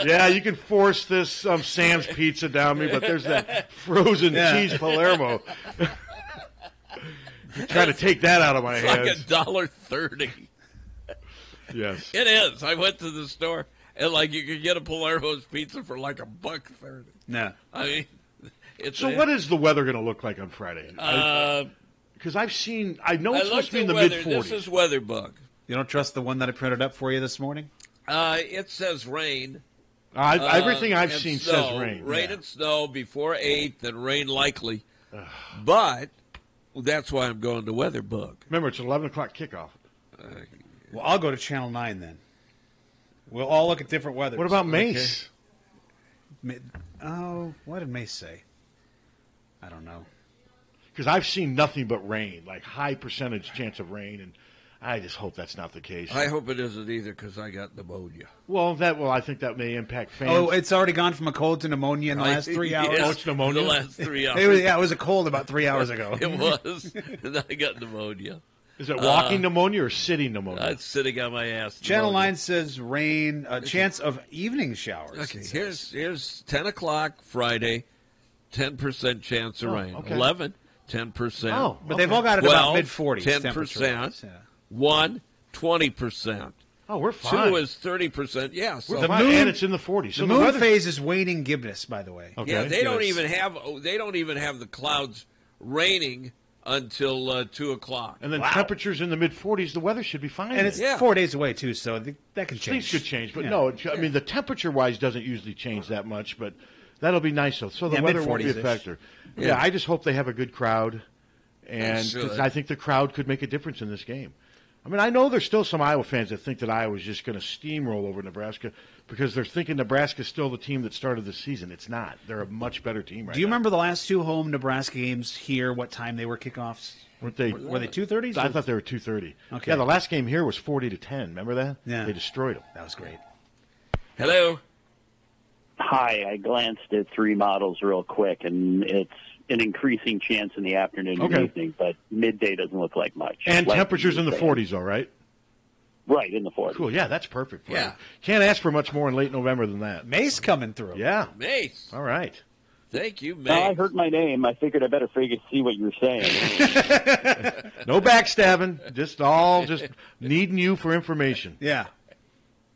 Yeah, you can force this Sam's pizza down me, but there's that frozen cheese Palermo. Try to take that out of my it's hands. like $1.30. Yes. It is. I went to the store and like you could get a Palermo's pizza for like $1.30. No. I mean, it's So what is the weather going to look like on Friday? Because I've seen, I know it's supposed to be in the weather. mid-40s. This is WeatherBug. You don't trust the one that I printed up for you this morning? It says rain. Everything I've and seen snow. says rain. Rain and snow before 8, then rain likely. But that's why I'm going to WeatherBug. Remember, it's 11 o'clock kickoff. Well, I'll go to Channel 9 then. We'll all look at different weather. What about Mace? Oh, what did Mace say? I don't know. Because I've seen nothing but rain, like high percentage chance of rain, and I just hope that's not the case. I hope it isn't either because I got pneumonia. Well, I think that may impact fans. Oh, it's already gone from a cold to pneumonia in the last 3 hours? Yes, Oh, it's pneumonia? The last 3 hours. It was a cold about 3 hours ago. It was. And I got pneumonia. Is it walking pneumonia or sitting pneumonia? It's sitting on my ass. Channel pneumonia. 9 says rain, a chance of evening showers. Okay, here's 10 o'clock Friday, 10% chance of rain. okay. 11, 10%. Oh, But they've all got it about 12, mid-40s. 10%. temperature-wise, 1, 20%. Oh, we're fine. 2 is 30%. Yeah, so We're fine, and it's in the 40s. So The moon weather- phase is waning gibbous, by the way. Okay. yeah, they don't Gibbous. even have the clouds raining until 2 o'clock. And then temperatures in the mid-40s, the weather should be fine. And it's 4 days away, too, so that can change. Things could change, but Yeah. no, I mean, the temperature-wise doesn't usually change that much, but that'll be nice, though. So the Yeah, weather won't be a mid-40s-ish. factor. Yeah. Yeah, I just hope they have a good crowd, and should. 'cause I think the crowd could make a difference in this game. I mean, I know there's still some Iowa fans that think that Iowa's just going to steamroll over Nebraska because they're thinking Nebraska's still the team that started the season. It's not. They're a much better team right now. Do you remember the last 2 home Nebraska games here, what time they were kickoffs? Weren't they? Were they 2:30s? I thought they were 2:30. Okay. Yeah, the last game here was 40-10. Remember that? Yeah. They destroyed them. That was great. Hello? Hi, I glanced at 3 models real quick, and it's an increasing chance in the afternoon and Okay. evening, but midday doesn't look like much. And Like temperatures in the you were 40s, all right? saying. Right, in the 40s. Cool. Yeah, that's perfect. Yeah. Can't ask for much more in late November than that. Mace coming through. Yeah. Mace. All right. Thank you, Well, I Mace. heard my name. I figured I better see what you're saying. No backstabbing. Just needing you for information. Yeah.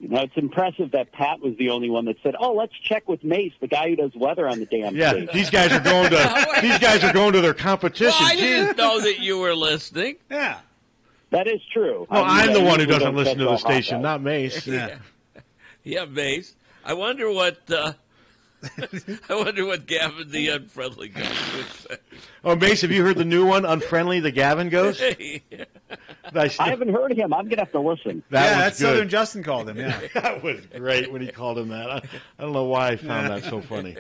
Now, it's impressive that Pat was the only one that said, "Oh, let's check with Mace, the guy who does weather on the damn Yeah, station." these guys are going to their competition. Well, I Gee. didn't know that you were listening. Yeah. That is true. No, I'm the one who doesn't don't listen to catch the all station, Hawkeyes. not Mace. Yeah. Yeah, Mace. I wonder what Gavin the Unfriendly Ghost would say. Oh, Mace, have you heard the new one, Unfriendly the Gavin Ghost? I haven't heard of him. I'm going to have to listen. That's good. Southern Justin called him, yeah. That was great when he called him that. I don't know why I found that so funny.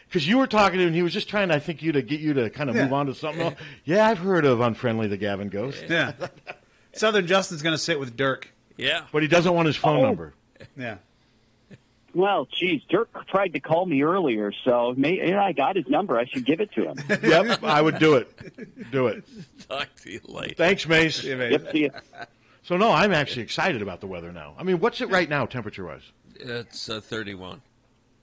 Because you were talking to him, and he was just trying, I think, to get you to kind of move on to something else. Yeah, I've heard of Unfriendly the Gavin Ghost. Yeah. Southern Justin's going to sit with Dirk. Yeah. But he doesn't want his phone number. Yeah. Well, geez, Dirk tried to call me earlier, so I got his number. I should give it to him. Yep, I would do it. Do it. Talk to you later. Thanks, Mace. Yep, see you. So, no, I'm actually excited about the weather now. I mean, what's it right now, temperature-wise? It's 31.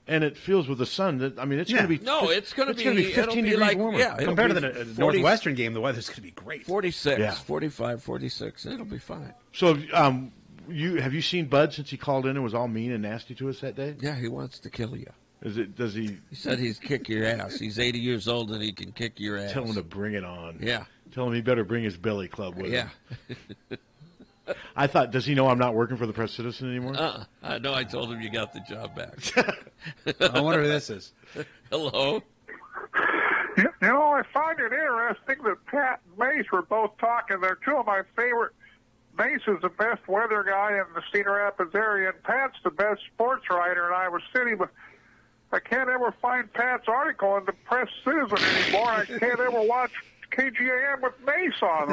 And it feels with the sun that, I mean, it's going to be... No, it's going to be 15 degrees warmer. Yeah, compared to the Northwestern game, the weather's going to be great. 46, 45, 46. It'll be fine. So, have you seen Bud since he called in and was all mean and nasty to us that day? Yeah, he wants to kill you. Does he? He said he'd kick your ass. He's 80 years old and he can kick your ass. Tell him to bring it on. Yeah. Tell him he better bring his belly club with him. Yeah. I thought, does he know I'm not working for the Press Citizen anymore? I know. I told him you got the job back. I wonder who this is. Hello. You know, I find it interesting that Pat and Mace were both talking. They're two of my favorite. Mace is the best weather guy in the Cedar Rapids area, and Pat's the best sports writer in Iowa City, but I can't ever find Pat's article in the Press Citizen anymore. I can't ever watch KGAM with Mace on.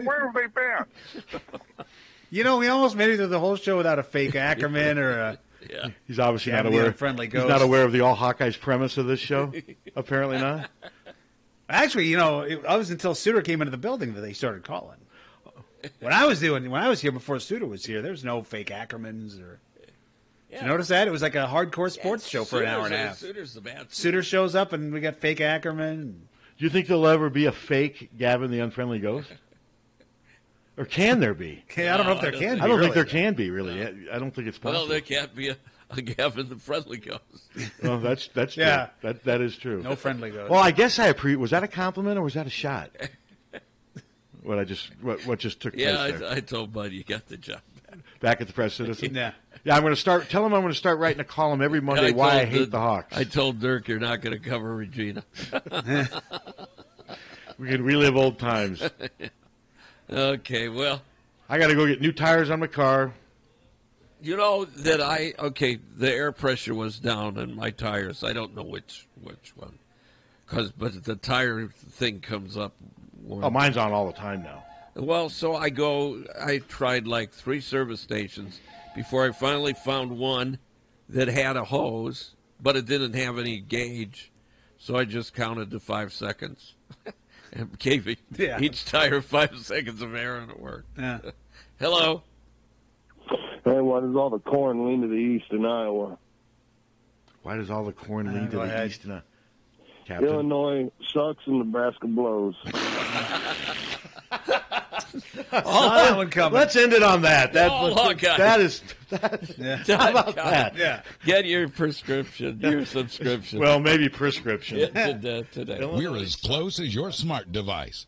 Where have they been? You know, we almost made it through the whole show without a fake Ackerman or a... Yeah. He's obviously not aware. He's not aware of the AllHawkeyes premise of this show. Apparently not. Actually, you know, it was until Suter came into the building that they started calling. When I was here before Suter was here, there was no fake Ackermans or. Yeah. Did you notice that? It was like a hardcore sports show for an hour and a half. Suter's the bad. Suter shows up and we got fake Ackerman. Do you think there'll ever be a fake Gavin the Unfriendly Ghost? Or can there be? I don't know if there can be. I don't think there can be, really. I don't think it's possible. Well, there can't be a Gavin the Friendly Ghost. Well, that's yeah. true. That is true. No friendly ghost. Well, I guess was that a compliment or was that a shot? What just took place there? I told Bud you got the job back at the Press Citizen. Yeah. Yeah, I'm going to start. Tell him I'm going to start writing a column every Monday why I hate the Hawks. I told Dirk you're not going to cover Regina. We can relive old times. Okay, well, I got to go get new tires on my car. You know that the air pressure was down in my tires. I don't know which one, but the tire thing comes up. Oh, mine's on all the time now. Well, so I tried like 3 service stations before I finally found one that had a hose, but it didn't have any gauge. So I just counted to 5 seconds and gave each tire 5 seconds of air, and it worked. Yeah. Hello. Hey, why does all the corn lean to the east in Iowa? Why does all the corn lean to the east in Iowa? Captain? Illinois sucks and Nebraska blows. That one coming. Let's end it on that. How about that? Yeah. Get your prescription, your subscription. Well, maybe prescription. Today. We're as close as your smart device.